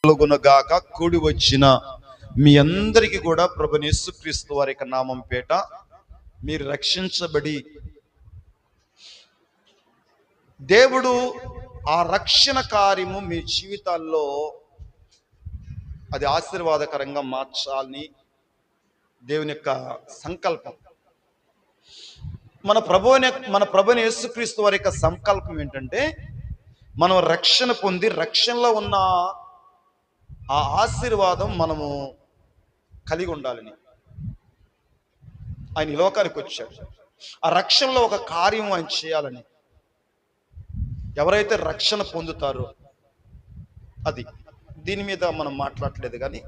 కలుగునగాక. కూడి వచ్చిన మీ అందరికీ కూడా ప్రభువైన యేసుక్రీస్తు వారి యొక్క నామం పేట మీరు రక్షించబడి దేవుడు ఆ రక్షణ కార్యము మీ జీవితాల్లో అది ఆశీర్వాదకరంగా మార్చాలని దేవుని యొక్క సంకల్పం. మన ప్రభువైన యేసుక్రీస్తు వారి యొక్క సంకల్పం ఏంటంటే, మనం రక్షణ పొంది రక్షణలో ఉన్న ఆ ఆశీర్వాదం మనము కలిగి ఉండాలని ఆయన ఈ లోకానికి వచ్చాడు. ఆ రక్షణలో ఒక కార్యం ఆయన చేయాలని. ఎవరైతే రక్షణ పొందుతారో అది దీని మీద మనం మాట్లాడలేదు, కానీ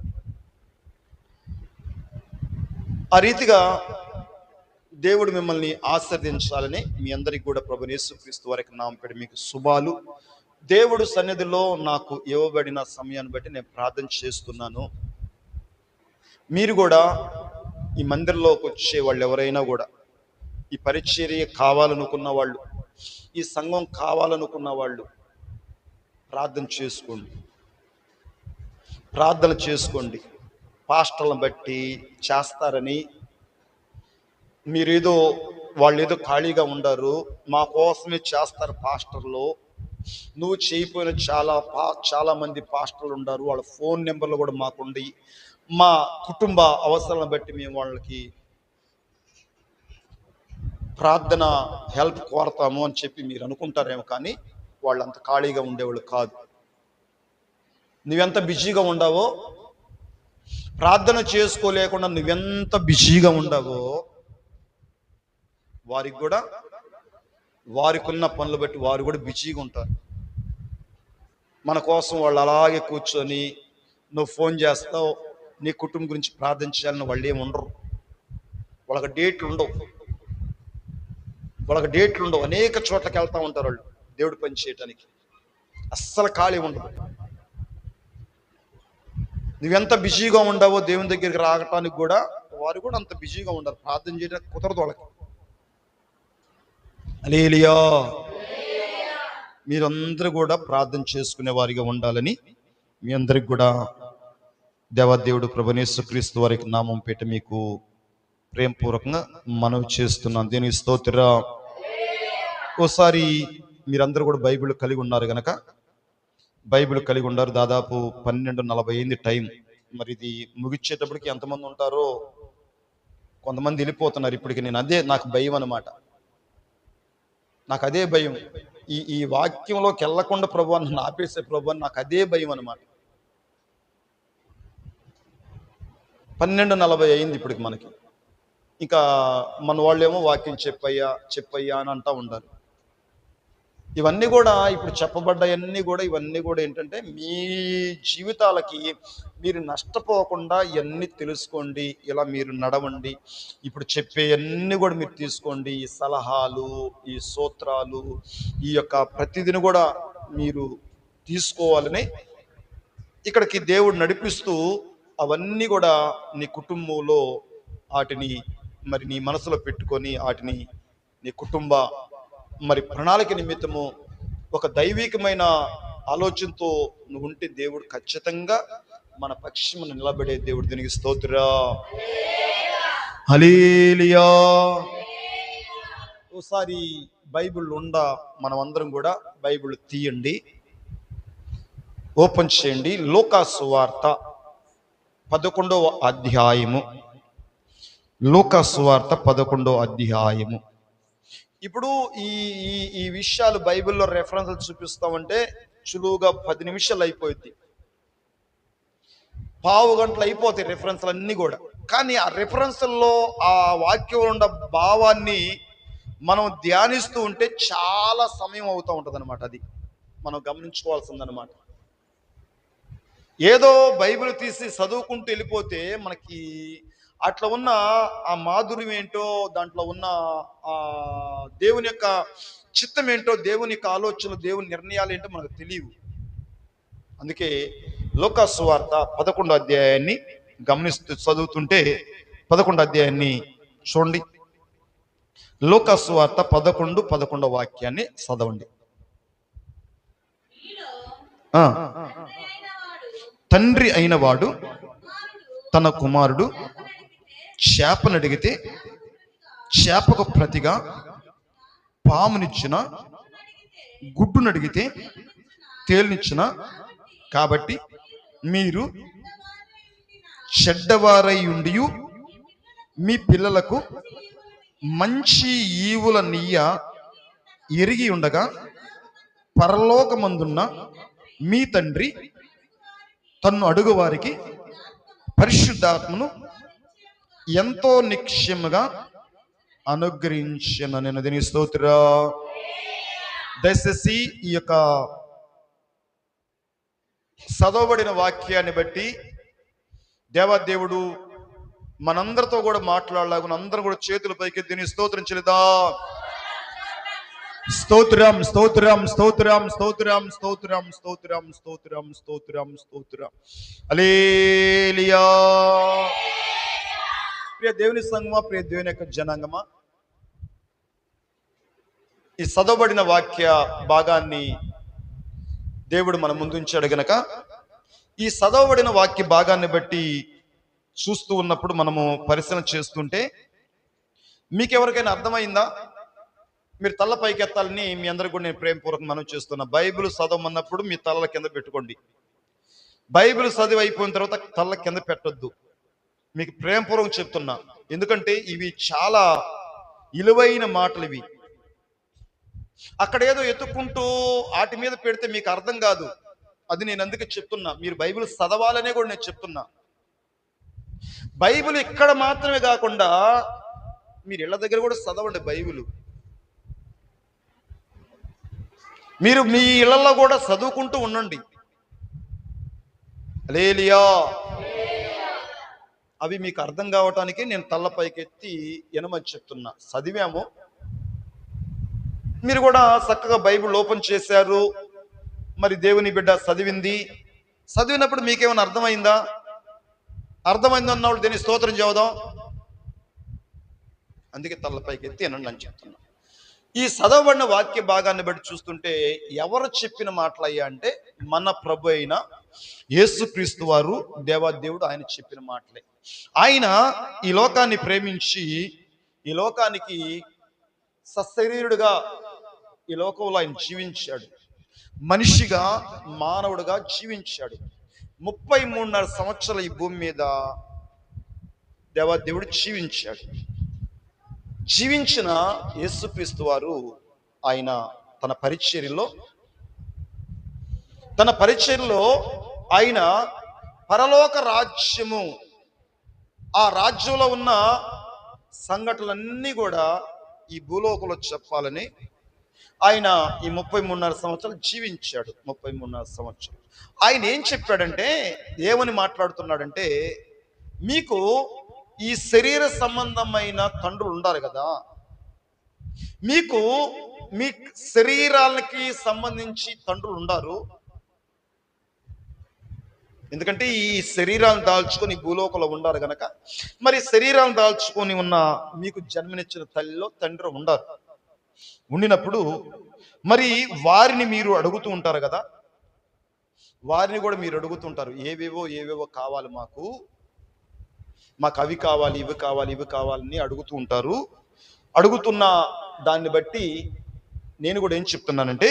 ఆ రీతిగా దేవుడు మిమ్మల్ని ఆశీర్వదించాలని మీ అందరికీ కూడా ప్రభువైన యేసుక్రీస్తు వారికి నామం పేట మీకు శుభాలు. దేవుడు సన్నిధిలో నాకు ఇవ్వబడిన సమయాన్ని బట్టి నేను ప్రార్థన చేస్తున్నాను. మీరు కూడా ఈ మందిరంలోకి వచ్చే వాళ్ళు ఎవరైనా కూడా ఈ పరిచర్య కావాలనుకున్న వాళ్ళు, ఈ సంఘం కావాలనుకున్న వాళ్ళు ప్రార్థన చేసుకోండి. పాస్టర్లను బట్టి చేస్తారని మీరేదో వాళ్ళు ఏదో ఖాళీగా ఉండరు, మా కోసమే చేస్తారు పాస్టర్లు, నువ్వు చేయకపోయిన చాలా మంది పాస్టర్లు ఉన్నారు, వాళ్ళ ఫోన్ నెంబర్లు కూడా మాకుండి మా కుటుంబ అవసరాలను బట్టి మేము వాళ్ళకి ప్రార్థన హెల్ప్ కోరతాము అని చెప్పి మీరు అనుకుంటారేమో, కానీ వాళ్ళు అంత ఖాళీగా ఉండేవాళ్ళు కాదు. నువ్వెంత బిజీగా ఉండవో, ప్రార్థన చేసుకోలేకుండా నువ్వెంత బిజీగా ఉండవో, వారికి కూడా వారికి ఉన్న పనులు బట్టి వారు కూడా బిజీగా ఉంటారు. మన కోసం వాళ్ళు అలాగే కూర్చొని నువ్వు ఫోన్ చేస్తావు, నీ కుటుంబం గురించి ప్రార్థన చేయాలని వాళ్ళు ఏమి ఉండరు. వాళ్ళకి డేట్లు ఉండవు. అనేక చోట్లకి వెళ్తూ ఉంటారు వాళ్ళు దేవుడి పని చేయటానికి. అస్సలు ఖాళీ ఉండదు. నువ్వెంత బిజీగా ఉండవో దేవుని దగ్గరికి రావటానికి కూడా వారు కూడా అంత బిజీగా ఉండరు. ప్రార్థన చేయడానికి కుదరదు వాళ్ళకి. హల్లెలూయా. మీరందరూ కూడా ప్రార్థన చేసుకునే వారిగా ఉండాలని మీ అందరికి కూడా దేవాదేవుడు ప్రభువైన యేసుక్రీస్తు వారికి నామం పేట మీకు ప్రేమపూర్వకంగా మనవి చేస్తున్నాను. దీనికి స్తోత్రం. ఓసారి మీరందరూ కూడా బైబిల్ కలిగి ఉన్నారు కనుక బైబిల్ కలిగి ఉన్నారు. దాదాపు 12:40 అయింది టైం. మరి ఇది ముగిచ్చేటప్పటికి ఎంతమంది ఉంటారో కొంతమంది వెళ్ళిపోతున్నారు ఇప్పటికి. నాకు భయం అన్నమాట. నాకు అదే భయం. ఈ వాక్యంలోకి వెళ్ళకుండా ప్రభు నన్ను ఆపేసే ప్రభు అని నాకు అదే భయం అన్నమాట. 12:40 అయింది ఇప్పటికి మనకి. ఇంకా మన వాళ్ళేమో వాక్యం చెప్పయ్యా అని అంటూ ఉండాలి. ఇవన్నీ కూడా ఇప్పుడు చెప్పబడ్డాయన్నీ కూడా ఇవన్నీ కూడా ఏంటంటే మీ జీవితాలకి మీరు నష్టపోకుండా ఇవన్నీ తెలుసుకోండి, ఇలా మీరు నడవండి. ఇప్పుడు చెప్పేవన్నీ కూడా మీరు తీసుకోండి. ఈ సలహాలు, ఈ సూత్రాలు, ఈ యొక్క ప్రతిదిని కూడా మీరు తీసుకోవాలని ఇక్కడికి దేవుడు నడిపిస్తూ అవన్నీ కూడా నీ కుటుంబంలో వాటిని మరి నీ మనసులో పెట్టుకొని వాటిని నీ కుటుంబ మరి ప్రణాళిక నిమిత్తము ఒక దైవికమైన ఆలోచనతో నువ్వు ఉంటే దేవుడు ఖచ్చితంగా మన పక్షమున నిలబడే దేవుడు. దీనికి స్తోత్రం. హల్లెలూయా. ఓసారి బైబిల్ మనం అందరం కూడా బైబిల్ తీయండి, ఓపెన్ చేయండి. లూకా సువార్త 11వ అధ్యాయము. లూకా సువార్త 11వ అధ్యాయము. ఇప్పుడు ఈ విషయాలు బైబిల్లో రెఫరెన్స్లు చూపిస్తామంటే చులువుగా 10 నిమిషాలు అయిపోయింది, 15 గంటలు అయిపోతాయి రెఫరెన్స్లు అన్నీ కూడా. కానీ ఆ రెఫరెన్స్ల్లో ఆ వాక్యంలో ఉన్న భావాన్ని మనం ధ్యానిస్తూ ఉంటే చాలా సమయం అవుతూ ఉంటుంది అనమాట. అది మనం గమనించుకోవాల్సిందనమాట. ఏదో బైబిల్ తీసి చదువుకుంటూ వెళ్ళిపోతే మనకి అట్లా ఉన్న ఆ మాధుర్యం ఏంటో, దాంట్లో ఉన్న ఆ దేవుని యొక్క చిత్తం ఏంటో, దేవుని యొక్క ఆలోచనలు, దేవుని నిర్ణయాలు ఏంటో మనకు తెలియవు. అందుకే లూకా సువార్త 11వ అధ్యాయాన్ని గమనిస్తూ చదువుతుంటే 11వ అధ్యాయాన్ని చూడండి. లూకా సువార్త 11:11 వాక్యాన్ని చదవండి. తండ్రి అయిన వాడు తన కుమారుడు చేపనడిగితే చేపకు ప్రతిగా పామునిచ్చిన, గుడ్డునడిగితే తేలినిచ్చిన, కాబట్టి మీరు చెడ్డవారై ఉండి మీ పిల్లలకు మంచి ఈవులనియ్య ఎరిగి ఉండగా పరలోకమందున్న మీ తండ్రి తన్ను అడుగు వారికి పరిశుద్ధాత్మను ఎంతో నిశ్చయముగా అనుగ్రహించిన. నేను దీని స్తోత్ర. దయచేసి ఈ యొక్క చదవబడిన వాక్యాన్ని బట్టి దేవాదేవుడు మనందరితో కూడా మాట్లాడలాగున అందరం కూడా చేతుల పైకి దీని స్తోత్రం చెల్లిదా. స్తోత్రం స్తోత్రం స్తోత్రం స్తోత్రం స్తోత్రం స్తోత్రం స్తోత్రం స్తోత్రం స్తోత్రం. హల్లెలూయా. ప్రియ దేవుని సంగమా, ప్రియ దేవుని యొక్క జనాంగమా, ఈ చదవబడిన వాక్య భాగాన్ని దేవుడు మన ముందుంచాడు గనక ఈ చదవబడిన వాక్య భాగాన్ని బట్టి చూస్తూ ఉన్నప్పుడు మనము పరిశీలన చేస్తుంటే మీకు ఎవరికైనా అర్థమైందా? మీరు తల్ల పైకి ఎత్తాలని మీ అందరికి కూడా నేను ప్రేమపూర్వకం మనం చేస్తున్నా. బైబిల్ చదవమన్నప్పుడు మీ తలల కింద పెట్టుకోండి. బైబిల్ చదివి అయిపోయిన తర్వాత తల్ల కింద పెట్టొద్దు. మీకు ప్రేమపూర్వకం చెప్తున్నా, ఎందుకంటే ఇవి చాలా విలువైన మాటలు. ఇవి అక్కడేదో ఎత్తుక్కుంటూ వాటి మీద పెడితే మీకు అర్థం కాదు. అది నేను అందుకే చెప్తున్నా, మీరు బైబిల్ చదవాలనే కూడా నేను చెప్తున్నా. బైబిల్ ఇక్కడ మాత్రమే కాకుండా మీరు ఇళ్ళ దగ్గర కూడా చదవండి బైబిల్. మీరు మీ ఇళ్లలో కూడా చదువుకుంటూ ఉండండి. హల్లెలూయా. అవి మీకు అర్థం కావటానికి నేను తల్లపైకి ఎత్తి ఎనమని చెప్తున్నా. చదివాము, మీరు కూడా చక్కగా బైబిల్ ఓపెన్ చేశారు. మరి దేవుని బిడ్డ చదివినప్పుడు మీకేమైనా అర్థమైందా? అర్థమైంది అన్నవాళ్ళు దీన్ని స్తోత్రం చెబుదాం. అందుకే తల్లపైకి ఎత్తి ఎనండి అని చెప్తున్నా. ఈ చదవబడిన వాక్య భాగాన్ని బట్టి చూస్తుంటే ఎవరు చెప్పిన మాటలయ్యా అంటే మన ప్రభు అయిన యేసుక్రీస్తు వారు, దేవాదేవుడు ఆయన చెప్పిన మాటలే. ఆయన ఈ లోకాన్ని ప్రేమించి ఈ లోకానికి సశరీరుడుగా ఈ లోకంలో ఆయన జీవించాడు. మనిషిగా, మానవుడిగా జీవించాడు. 33.5 సంవత్సరాలు ఈ భూమి మీద దేవాదేవుడు జీవించిన యేసుక్రీస్తు వారు ఆయన తన పరిచర్యలో ఆయన పరలోక రాజ్యము, ఆ రాజ్యంలో ఉన్న సంఘటనలన్నీ కూడా ఈ భూలోకంలో చెప్పాలని ఆయన ఈ 33.5 సంవత్సరాలు జీవించాడు. 33.5 సంవత్సరాలు ఆయన ఏం చెప్పాడంటే, ఏమని మాట్లాడుతున్నాడంటే, మీకు ఈ శరీర సంబంధమైన తండ్రులు ఉండాలి కదా, మీకు మీ శరీరాలకి సంబంధించి తండ్రులు ఉండారు. ఎందుకంటే ఈ శరీరాలను దాల్చుకొని భూలోకంలో ఉండారు గనక, మరి శరీరాలను దాల్చుకొని ఉన్న మీకు జన్మనిచ్చిన తల్లిలో తండ్రి ఉండారు. ఉండినప్పుడు మరి వారిని మీరు అడుగుతూ ఉంటారు కదా, వారిని కూడా మీరు అడుగుతుంటారు, ఏవేవో కావాలి, మాకు అవి కావాలి, ఇవి కావాలని అడుగుతూ ఉంటారు. అడుగుతున్న దాన్ని బట్టి నేను కూడా ఏం చెప్తున్నానంటే,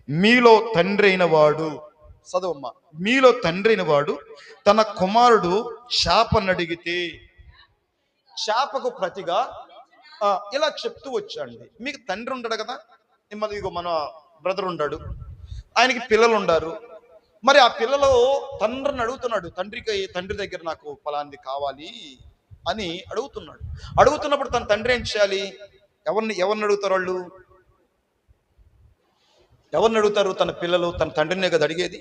మీలో తండ్రి అయిన వాడు, చదవమ్మా, మీలో తండ్రి అయిన వాడు తన కుమారుడు చేపనడిగితే చేపకు ప్రతిగా ఇలా చెప్తూ వచ్చాండి. మీకు తండ్రి ఉంటాడు కదా, మళ్ళీ ఇగో మన బ్రదర్ ఉన్నాడు, ఆయనకి పిల్లలు ఉండారు. మరి ఆ పిల్లలు తండ్రిని అడుగుతున్నాడు, తండ్రి దగ్గర నాకు ఫలాంది కావాలి అని అడుగుతున్నప్పుడు తన తండ్రి ఏం చేయాలి? ఎవరిని అడుగుతారు? ఎవరిని అడుగుతారు? తన పిల్లలు తన తండ్రినే కదా అడిగేది,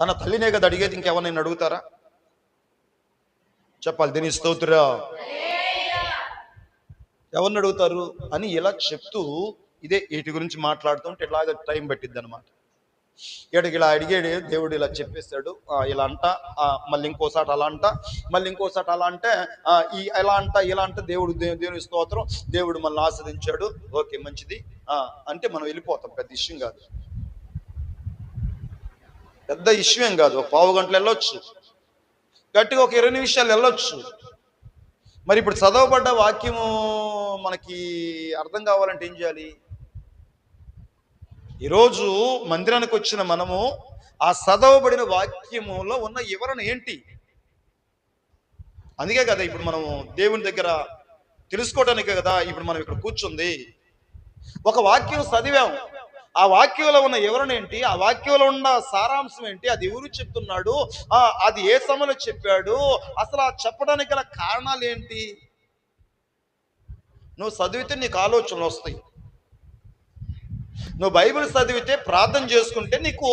తన తల్లినే కదా అడిగేది. ఇంకెవరినైనా అడుగుతారా? చెప్పాలి. దీని స్తోత్ర. ఎవరిని అడుగుతారు అని ఇలా చెప్తూ ఇదే వీటి గురించి మాట్లాడుతుంటే ఇలాగ టైం పట్టిద్ది అనమాట. ఏడికి ఇలా అడిగాడు దేవుడు, ఇలా చెప్పేశాడు, ఇలా అంట, మళ్ళీ ఇంకోసారి అలా అంట, మళ్ళీ ఇంకోసారి అలా అంటే ఇలా అంట దేవుని స్తోత్రం, దేవుడు మనల్ని ఆస్వాదించాడు, ఓకే మంచిది అంటే మనం వెళ్ళిపోతాం, పెద్ద విషయం కాదు. పెద్ద ఇష్యూ ఏం కాదు, ఒక పావు గంటలు వెళ్ళొచ్చు, గట్టిగా ఒక 20 నిమిషాలు వెళ్ళొచ్చు. మరి ఇప్పుడు చదవబడ్డ వాక్యము మనకి అర్థం కావాలంటే ఏం చేయాలి? ఈరోజు మందిరానికి వచ్చిన మనము ఆ చదవబడిన వాక్యములో ఉన్న వివరణ ఏంటి? అందుకే కదా ఇప్పుడు మనము దేవుని దగ్గర తెలుసుకోవడానికే కదా ఇప్పుడు మనం ఇక్కడ కూర్చుంది. ఒక వాక్యం చదివాం, ఆ వాక్యంలో ఉన్న వివరణ ఏంటి, ఆ వాక్యంలో ఉన్న సారాంశం ఏంటి, అది ఎవరు చెప్తున్నాడు, అది ఏ సమయంలో చెప్పాడు, అసలు ఆ చెప్పడానికి గల కారణాలు ఏంటి? నువ్వు చదివితే నీకు ఆలోచనలు వస్తాయి. నువ్వు బైబిల్ చదివితే, ప్రార్థన చేసుకుంటే నీకు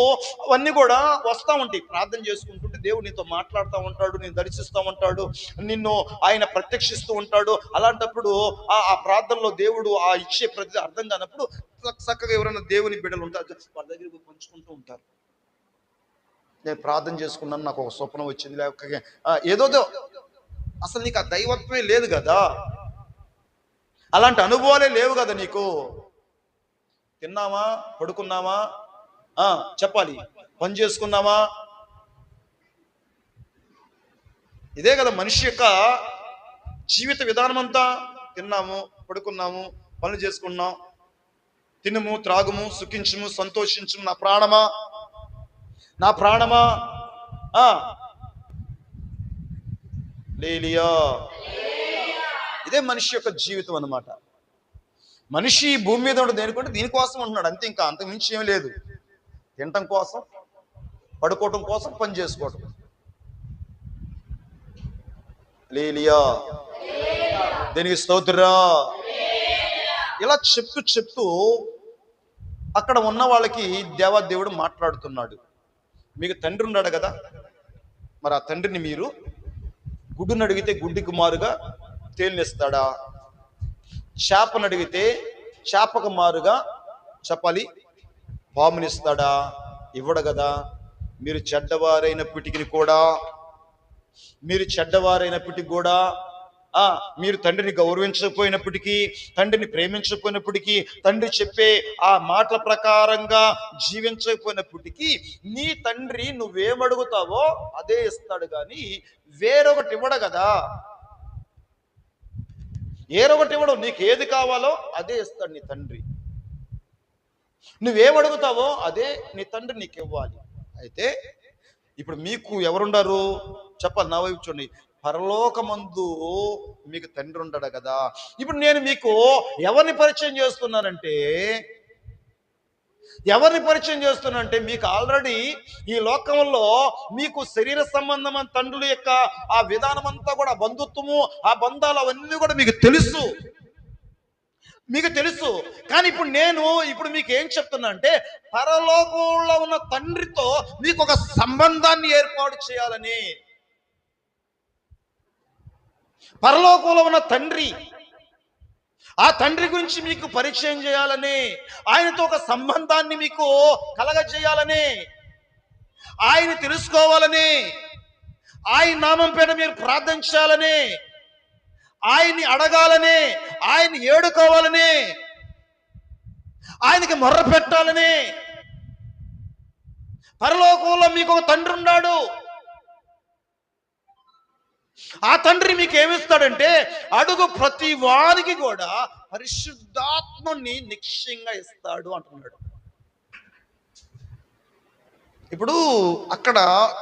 అవన్నీ కూడా వస్తూ ఉంటాయి. ప్రార్థన చేసుకుంటుంటే దేవుడు నీతో మాట్లాడుతూ ఉంటాడు, నేను దర్శిస్తూ ఉంటాడు, నిన్ను ఆయన ప్రత్యక్షిస్తూ ఉంటాడు. అలాంటప్పుడు ఆ ప్రార్థనలో దేవుడు ఆ ఇచ్చే ప్రతి అర్థం కానప్పుడు చక్కగా ఎవరైనా దేవుని బిడ్డలు ఉంటారు, వాళ్ళ దగ్గరికి పంచుకుంటూ ఉంటారు. నేను ప్రార్థన చేసుకున్నాను, నాకు ఒక స్వప్నం వచ్చింది, లేకపోతే ఏదోదో. అసలు నీకు ఆ దైవత్వమే లేదు కదా, అలాంటి అనుభవాలే లేవు కదా నీకు. తిన్నామా, పడుకున్నామా, చెప్పాలి, పని చేసుకున్నామా, ఇదే కదా మనిషి యొక్క జీవిత విధానం అంతా. తిన్నాము, పడుకున్నాము, పనులు చేసుకున్నాం, తినుము, త్రాగుము, సుఖించుము, సంతోషించుము నా ప్రాణమా, నా ప్రాణమా. లేలియా, ఇదే మనిషి యొక్క జీవితం అన్నమాట. మనిషి భూమి మీద ఉంటే దేనికంటే దీనికోసం ఉంటున్నాడు అంతే, ఇంకా అంతకు మించి ఏం లేదు. తినటం కోసం, పడుకోవటం కోసం, పని చేసుకోవటం. లేలియా, దేనికి స్తోత్రా. ఇలా చెప్తూ అక్కడ ఉన్న వాళ్ళకి దేవాదేవుడు మాట్లాడుతున్నాడు. మీకు తండ్రి ఉన్నాడు కదా, మరి ఆ తండ్రిని మీరు గుడ్డును అడిగితే గుడ్డికి మారుగా తేలినిస్తాడా? చేపను అడిగితే చేపకు మారుగా చెప్పాలి పామునిస్తాడా? ఇవ్వడు కదా. మీరు చెడ్డవారైనప్పటికీ కూడా, మీరు తండ్రిని గౌరవించకపోయినప్పటికీ, తండ్రిని ప్రేమించకపోయినప్పటికీ, తండ్రి చెప్పే ఆ మాటల ప్రకారంగా జీవించకపోయినప్పటికీ, నీ తండ్రి నువ్వేమడుగుతావో అదే ఇస్తాడు కానీ వేరొకటి ఇవ్వడు కదా. ఏరొకటి ఇవ్వడు, నీకు ఏది కావాలో అదే ఇస్తాడు నీ తండ్రి. నువ్వేమడుగుతావో అదే నీ తండ్రి నీకు ఇవ్వాలి. అయితే ఇప్పుడు మీకు ఎవరుండారు చెప్పాలి, నా వైపు చూడండి. పరలోకమందు మీకు తండ్రి ఉంటాడు కదా. ఇప్పుడు నేను మీకు ఎవరిని పరిచయం చేస్తున్నానంటే మీకు ఆల్రెడీ ఈ లోకంలో మీకు శరీర సంబంధమైన తండ్రుల యొక్క ఆ విధానం అంతా కూడా, బంధుత్వము, ఆ బంధాలు అవన్నీ కూడా మీకు తెలుసు. కానీ ఇప్పుడు మీకు ఏం చెప్తున్నా అంటే, పరలోకంలో ఉన్న తండ్రితో మీకు ఒక సంబంధాన్ని ఏర్పాటు చేయాలని, పరలోకంలో ఉన్న తండ్రి, ఆ తండ్రి గురించి మీకు పరిచయం చేయాలని, ఆయనతో ఒక సంబంధాన్ని మీకు కలగజేయాలని, ఆయన తెలుసుకోవాలని, ఆయన నామం పేరు మీరు ప్రార్థించాలని, ఆయన్ని అడగాలని, ఆయన్ని ఏడుకోవాలని, ఆయనకి మొర్ర పెట్టాలని. పరలోకంలో మీకు ఒక తండ్రి ఉన్నాడు. ఆ తండ్రి మీకు ఏమిస్తాడంటే, అడుగు ప్రతి వారికి కూడా పరిశుద్ధాత్మని నిశ్చయంగా ఇస్తాడు అంటున్నాడు. ఇప్పుడు అక్కడ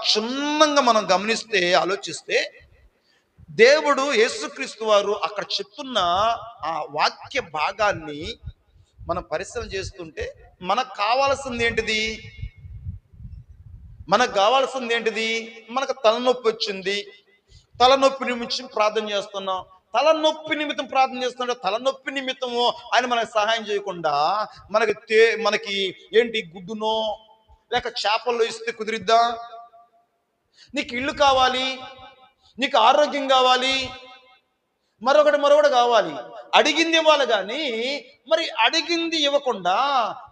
క్షుణ్ణంగా మనం గమనిస్తే, ఆలోచిస్తే, దేవుడు యేసుక్రీస్తు వారు అక్కడ చెప్తున్న ఆ వాక్య భాగాన్ని మనం పరిశీలన చేస్తుంటే మనకు కావాల్సింది ఏంటిది? మనకు తలనొప్పి వచ్చింది, తలనొప్పి నిమిత్తం ప్రార్థన చేస్తున్నాం. తలనొప్పి నిమిత్తము ఆయన మనకు సహాయం చేయకుండా మనకి ఏంటి, గుడ్డునో లేక చేపల్లో ఇస్తే కుదిరిద్దా? నీకు ఇల్లు కావాలి, నీకు ఆరోగ్యం కావాలి, మరొకటి కావాలి, అడిగింది ఇవ్వాలి. కానీ మరి అడిగింది ఇవ్వకుండా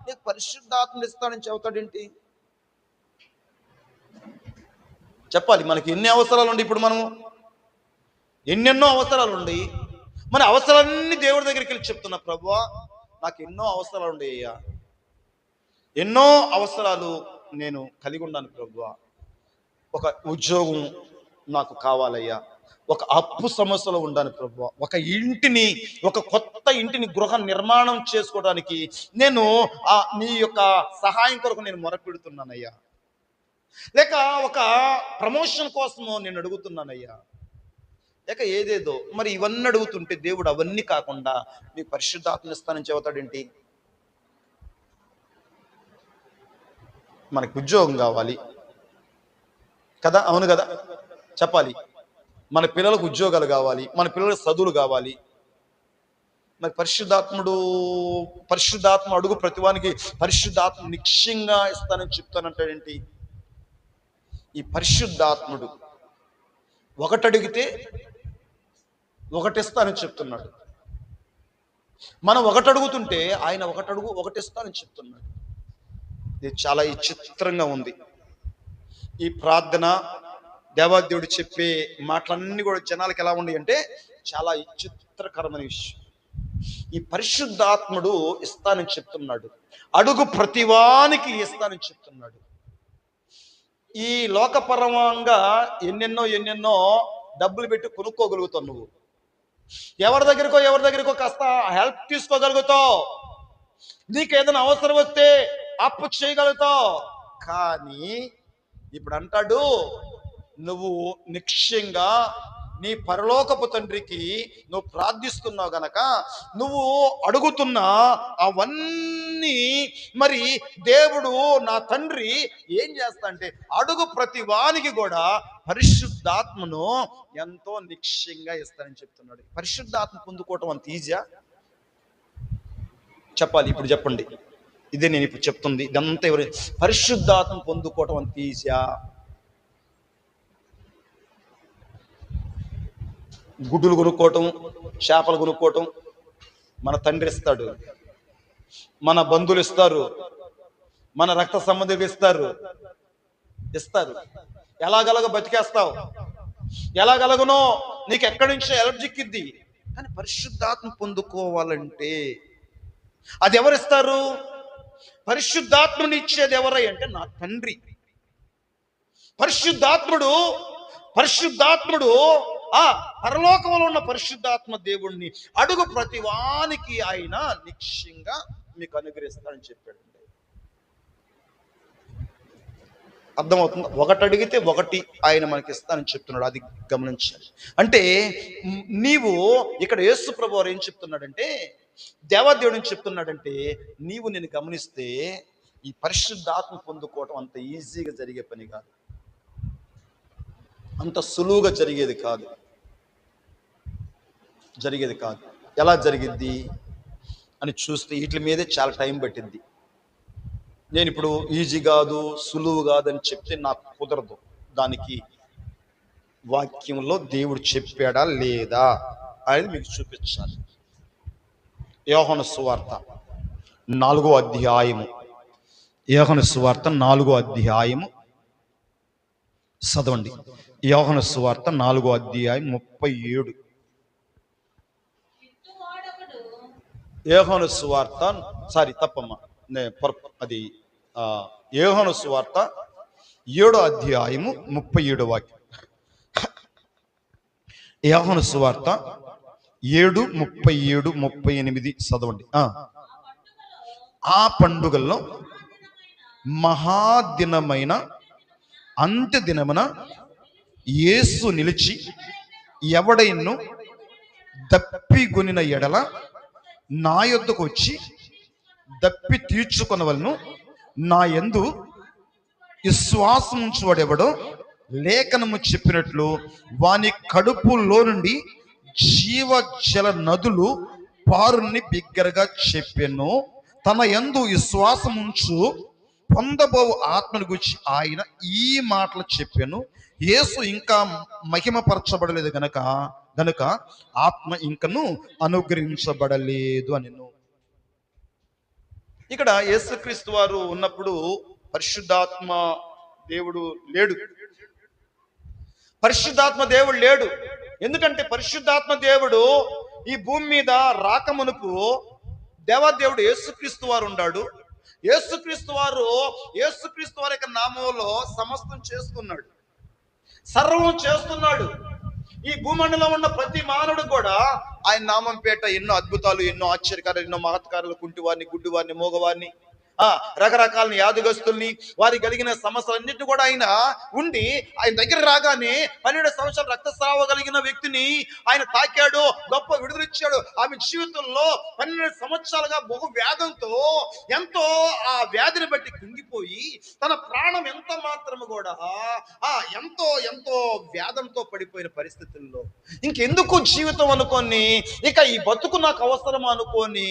నీకు పరిశుద్ధాత్మ ఇస్తాడని చెబుతాడేంటి? చెప్పాలి. మనకి ఎన్ని అవసరాలు ఉండి, ఇప్పుడు మనము ఎన్నెన్నో అవసరాలు ఉండి, మన అవసరాలన్నీ దేవుడి దగ్గరికి వెళ్ళి చెప్తున్నా, ప్రభువా నాకు ఎన్నో అవసరాలు ఉండేయ్యా, ఎన్నో అవసరాలు, నేను కలిగి ఉన్నాను ప్రభువా, ఒక ఉద్యోగం నాకు కావాలయ్యా, ఒక అప్పు సమస్యలో ఉండాను ప్రభువా, ఒక కొత్త ఇంటిని గృహ నిర్మాణం చేసుకోవడానికి నేను నీ యొక్క సహాయం కొరకు నేను మొరపెడుతున్నానయ్యా, లేక ఒక ప్రమోషన్ కోసము నేను అడుగుతున్నానయ్యా, లేక ఏదేదో. మరి ఇవన్నీ అడుగుతుంటే దేవుడు అవన్నీ కాకుండా నీ పరిశుద్ధాత్మ ఇస్తానని చెబుతాడేంటి? మనకు ఉద్యోగం కావాలి కదా, అవును కదా, చెప్పాలి. మన పిల్లలకు ఉద్యోగాలు కావాలి, మన పిల్లలకు చదువులు కావాలి. మరి పరిశుద్ధాత్మ అడుగు ప్రతివానికి పరిశుద్ధాత్మ నిశ్చయంగా ఇస్తానని చెప్తానంటాడేంటి? ఈ పరిశుద్ధాత్ముడు ఒకటడిగితే ఒకటిస్తానని చెప్తున్నాడు. మనం ఒకటడుగుతుంటే ఆయన ఒకటిస్తానని చెప్తున్నాడు. ఇది చాలా విచిత్రంగా ఉంది. ఈ ప్రార్థన దేవాదేవుడు చెప్పే మాటలన్నీ కూడా జనాలకు ఎలా ఉన్నాయి అంటే చాలా విచిత్రకరమైన విషయం. ఈ పరిశుద్ధాత్ముడు ఇస్తానని చెప్తున్నాడు, అడుగు ప్రతివానికి ఇస్తానని చెప్తున్నాడు. ఈ లోకపరంగా ఎన్నెన్నో డబ్బులు పెట్టి కొనుక్కోగలుగుతావు. నువ్వు ఎవరి దగ్గరికో కాస్త హెల్ప్ తీసుకోగలుగుతావు, నీకు ఏదైనా అవసరం వస్తే అప్పు చేయగలుగుతావు. కానీ ఇప్పుడు అంటాడు, నువ్వు నిశ్చయంగా నీ పరలోకపు తండ్రికి నువ్వు ప్రార్థిస్తున్నావు గనక నువ్వు అడుగుతున్నా అవన్నీ మరి దేవుడు నా తండ్రి ఏం చేస్తా అంటే అడుగు ప్రతి వానికి కూడా పరిశుద్ధాత్మను ఎంతో నిశ్చయంగా ఇస్తానని చెప్తున్నాడు. పరిశుద్ధాత్మ పొందుకోవటం అంత ఈజీయా? చెప్పాలి, ఇప్పుడు చెప్పండి. ఇదే నేను ఇప్పుడు చెప్తుంది. ఇదంతా ఎవరు? పరిశుద్ధాత్మ పొందుకోవటం అంత ఈజీయా? గుడ్డులు కొనుక్కోవటం, చేపలు కొనుక్కోవటం మన తండ్రి ఇస్తాడు, మన బంధువులు ఇస్తారు, మన రక్త సంబంధికులు ఇస్తారు. ఎలాగలగో బతికేస్తావు, ఎలాగలగనో నీకు ఎక్కడి నుంచో హెల్ప్ చిక్కిద్ది. కానీ పరిశుద్ధాత్మ పొందుకోవాలంటే అది ఎవరిస్తారు? పరిశుద్ధాత్మని ఇచ్చేది ఎవరై అంటే నా తండ్రి. పరిశుద్ధాత్ముడు పరలోకంలో ఉన్న పరిశుద్ధాత్మ దేవుణ్ణి అడుగు ప్రతివానికి ఆయన నిశ్చయంగా మీకు అనుగ్రహిస్తాడని చెప్పాడు. అర్థమవుతుంది? ఒకటి అడిగితే ఒకటి ఆయన మనకి ఇస్తానని చెప్తున్నాడు. అది గమనించాలి. అంటే నీవు ఇక్కడ యేసు ప్రభువు వారు ఏం చెప్తున్నాడంటే, దేవాదేవుడు ఏం చెప్తున్నాడంటే, నీవు నేను గమనిస్తే ఈ పరిశుద్ధాత్మ పొందుకోవటం అంత ఈజీగా జరిగే పని కాదు, అంత సులువుగా జరిగేది కాదు. ఎలా జరిగిద్ది అని చూస్తే వీటి మీదే చాలా టైం పట్టింది. నేను ఇప్పుడు ఈజీ కాదు, సులువు కాదని చెప్తే నాకు కుదరదు. దానికి వాక్యంలో దేవుడు చెప్పాడా లేదా అనేది మీకు చూపించాలి. యోహాను సువార్త 4వ అధ్యాయము, యోహాను సువార్త 4వ అధ్యాయము చదవండి. యోహాను సువార్త 4వ అధ్యాయం 37. యోహాను సువార్త అది యోహాను సువార్త 7వ అధ్యాయము 37వ వాక్యం. యోహాను సువార్త 7:37-38 చదవండి. ఆ పండుగల్లో మహాదినమైన అంత్యదినమున యేసు నిలిచి ఎవడైను దప్పిగొనిన ఎడల నా యొద్దకు వచ్చి దప్పి తీర్చుకొనవలను, నా యందు విశ్వాసం ఉంచువాడెవడో లేఖనము చెప్పినట్లు వాని కడుపులో నుండి జీవజల నదులు పారుని బిగ్గరగా చెప్పెను. తన యందు విశ్వాసం ఉంచు పొందబో ఆత్మను గురించి ఆయన ఈ మాటలు చెప్పాను. యేసు ఇంకా మహిమపరచబడలేదు గనుక ఆత్మ ఇంకను అనుగ్రహించబడలేదు అని. ఇక్కడ యేసుక్రీస్తు వారు ఉన్నప్పుడు పరిశుద్ధాత్మ దేవుడు లేడు. ఎందుకంటే పరిశుద్ధాత్మ దేవుడు ఈ భూమి మీద రాకమునుపు దేవాదేవుడు యేసుక్రీస్తు వారు ఉన్నాడు. యేసుక్రీస్తు వారు యొక్క నామంలో సమస్తం చేస్తున్నాడు, సర్వం చేస్తున్నాడు. ఈ భూమండలం ఉన్న ప్రతి మానవుడు కూడా ఆయన నామం పేట ఎన్నో అద్భుతాలు, ఎన్నో ఆశ్చర్యకారాలు, ఎన్నో మహత్కారాలు, కుంటివారిని, గుడ్డివారిని, మూగవారిని, రకరకాల యాదగస్తుల్ని, వారికి కలిగిన సమస్యలన్నింటినీ కూడా ఆయన ఉండి ఆయన దగ్గర రాగానే 12 సంవత్సరాలు రక్తస్రావ కలిగిన వ్యక్తిని ఆయన తాకాడు, గొప్ప విడుదలిచ్చాడు. ఆమె జీవితంలో 12 సంవత్సరాలుగా బహు వ్యాధంతో ఎంతో ఆ వ్యాధిని బట్టి కుంగిపోయి తన ప్రాణం ఎంత మాత్రము కూడా ఎంతో ఎంతో వ్యాధంతో పడిపోయిన పరిస్థితుల్లో ఇంకెందుకు జీవితం అనుకొని, ఇక ఈ బతుకు నాకు అవసరం అనుకొని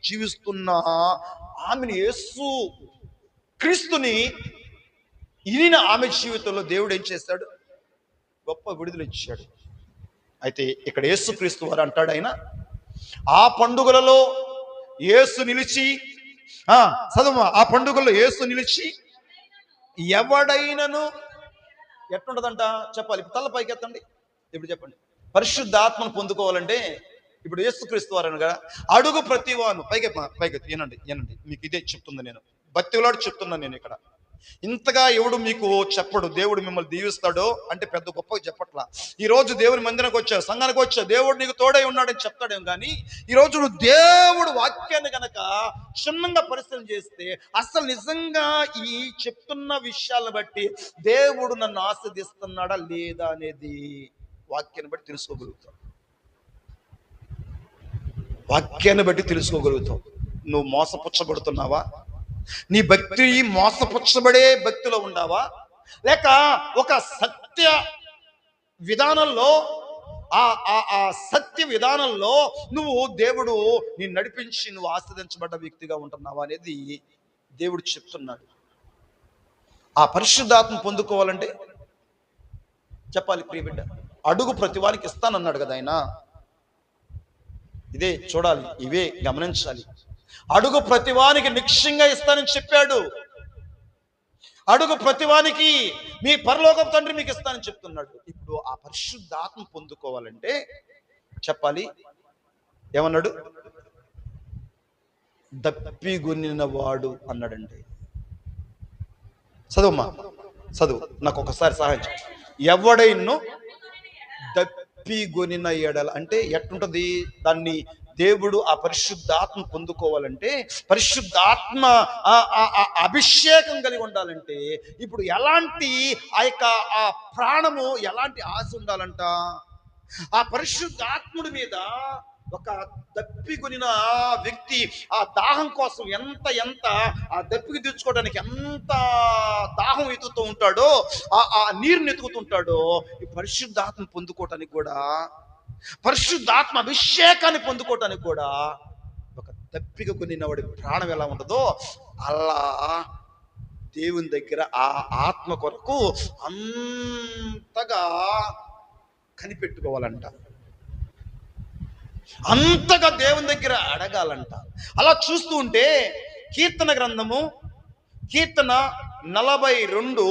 జీవిస్తున్న ఆమెను యేసు క్రీస్తుని ఇనిన ఆమె జీవితంలో దేవుడు ఏం చేశాడు? గొప్ప విడుదల ఇచ్చాడు. అయితే ఇక్కడ యేసు క్రీస్తు వారు అంటాడు, ఆయన ఆ పండుగలలో యేసు నిలిచి చదువు, ఆ పండుగల్లో యేసు నిలిచి ఎవడైనను ఎట్లుంటదంట చెప్పాలి. ఇప్పుడు తల పైకి ఎత్తండి, ఇప్పుడు చెప్పండి. పరిశుద్ధాత్మను పొందుకోవాలంటే ఇప్పుడు యేసుక్రీస్తు వారు అనగా అడుగు ప్రతివాను పైకి వినండి, మీకు ఇదే చెప్తుంది, నేను భక్తిలాడు చెప్తున్నాను. నేను ఇక్కడ ఇంతగా ఎవడు మీకు చెప్పడు, దేవుడు మిమ్మల్ని దీవిస్తాడో అంటే పెద్ద గొప్పగా చెప్పట్లా. ఈ రోజు దేవుని మందిరానికి వచ్చావు, సంఘానికి వచ్చావు, దేవుడు నీకు తోడై ఉన్నాడని చెప్తాడేం కానీ ఈ రోజు నువ్వు దేవుడు వాక్యాన్ని గనక క్షుణ్ణంగా పరిశీలన చేస్తే అసలు నిజంగా ఈ చెప్తున్న విషయాలను బట్టి దేవుడు నన్ను ఆస్వాదిస్తున్నాడా లేదా అనేది వాక్యాన్ని బట్టి తెలుసుకోగలుగుతావు. వాక్యాన్ని బట్టి తెలుసుకోగలుగుతావు. నువ్వు మోసపుచ్చబడుతున్నావా? నీ భక్తి మోసపుచ్చబడే భక్తిలో ఉండావా, లేక ఒక సత్య విధానంలో ఆ సత్య విధానంలో నువ్వు దేవుడు నిన్ను నడిపించి నువ్వు ఆస్వాదించబడ్డ వ్యక్తిగా ఉంటున్నావా అనేది దేవుడు చెప్తున్నాడు. ఆ పరిశుద్ధాత్మ పొందుకోవాలంటే చెప్పాలి ప్రియ బిడ్డ, అడుగు ప్రతి వారికి ఇస్తానన్నాడు కదా ఆయన. ఇదే చూడాలి, ఇవే గమనించాలి. అడుగు ప్రతివానికి నిశ్చయంగా ఇస్తానని చెప్పాడు. అడుగు ప్రతివానికి మీ పరలోకపు తండ్రి మీకు ఇస్తానని చెప్తున్నాడు. ఇప్పుడు ఆ పరిశుద్ధాత్మ పొందుకోవాలంటే చెప్పాలి, ఏమన్నాడు? దప్పిగొనిన వాడు అన్నాడండి. చదువుమ్మా, చదువు, నాకు ఒకసారి సహాయం చేయి. ఎవడైనను దప్పిగొనిన ఎడల అంటే ఎట్లుంటది? దాన్ని దేవుడు ఆ పరిశుద్ధాత్మ పొందుకోవాలంటే, పరిశుద్ధాత్మ అభిషేకం కలిగి ఉండాలంటే ఇప్పుడు ఎలాంటి ఆ ప్రాణము ఎలాంటి ఆశ ఉండాలంట? ఆ పరిశుద్ధాత్ముడి మీద ఒక దప్పికొనిన వ్యక్తి ఆ దాహం కోసం ఎంత ఆ దప్పికి తీర్చుకోవడానికి ఎంత దాహం ఎత్తుతూ ఉంటాడో, ఆ నీరుని ఎత్తుకుతుంటాడో, ఈ పరిశుద్ధాత్మ పొందుకోవటానికి కూడా, పరిశుద్ధాత్మ అభిషేకాన్ని పొందుకోవటానికి కూడా ఒక దప్పిక కొనిన వాడి ప్రాణం ఎలా ఉంటుందో అలా దేవుని దగ్గర ఆ ఆత్మ కొరకు అంతగా కనిపెట్టుకోవాలంట, అంతగా దేవుని దగ్గర అడగాలంట. అలా చూస్తూ ఉంటే కీర్తన గ్రంథము కీర్తన 42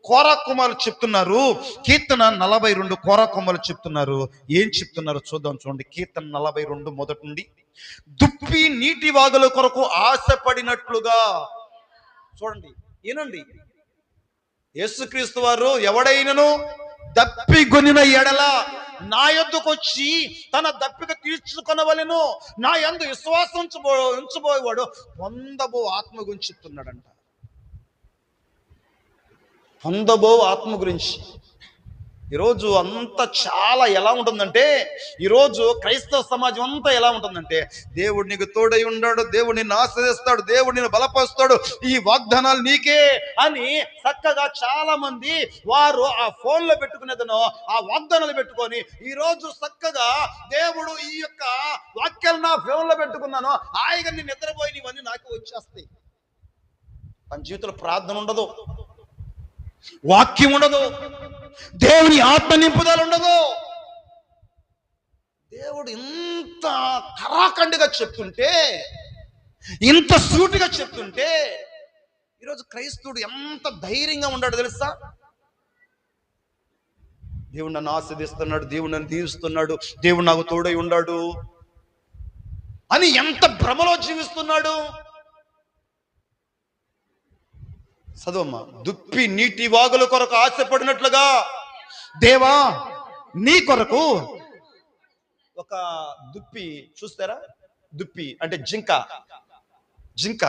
కోరా కుమారులు చెప్తున్నారు. కీర్తన 42 కోరా కుమారులు చెప్తున్నారు. ఏం చెప్తున్నారు చూద్దాం, చూడండి. కీర్తన 42 మొదటి నుండి, దుప్పి నీటి వాగుల కొరకు ఆశపడినట్లుగా. చూడండి, ఏనండి, యేసుక్రీస్తు వారు ఎవడైనను దప్పిగొనిన ఎడల నా యొద్దకు వచ్చి తన దప్పిక తీర్చుకొనవలెను, నా యందు విశ్వాసం ఉంచబోయేవాడు పొందబో ఆత్మ గురించి చెప్తున్నాడంట. పొందబో ఆత్మ గురించి. ఈరోజు అంతా చాలా ఎలా ఉంటుందంటే, ఈరోజు క్రైస్తవ సమాజం అంతా ఎలా ఉంటుందంటే, దేవుడు నీకు తోడై ఉన్నాడు, దేవుడు నిన్ను ఆశ్రయిస్తాడు, దేవుడు నిన్ను బలపరుస్తాడు, ఈ వాగ్దానాలు నీకే అని చక్కగా చాలా మంది వారు ఆ ఫోన్లో పెట్టుకునేదనో ఆ వాగ్దానాలు పెట్టుకొని ఈరోజు చక్కగా దేవుడు ఈ యొక్క వాక్యాలు నా ఫోన్లో పెట్టుకున్నాను, హాయిగా నేను నిద్రపోయి ఇవన్నీ నాకు వచ్చేస్తాయి. మన జీవితంలో ప్రార్థన ఉండదు, వాక్యం ఉండదు, దేవుని ఆత్మ నింపుదల ఉండదు. దేవుడు ఇంత కరాఖండిగా చెప్తుంటే, ఇంత సూటిగా చెప్తుంటే ఈరోజు క్రైస్తవుడు ఎంత ధైర్యంగా ఉన్నాడు తెలుసా? దేవుడు నన్ను ఆస్వాదిస్తున్నాడు, దేవుడు నన్ను దీవిస్తున్నాడు, దేవుడు నాకు తోడై ఉన్నాడు అని ఎంత భ్రమలో జీవిస్తున్నాడు. చదువమ్మా. దుప్పి నీటి వాగుల కొరకు ఆశపడినట్లుగా దేవా నీ కొరకు ఒక దుప్పి చూస్తారా? దుప్పి అంటే జింక. జింక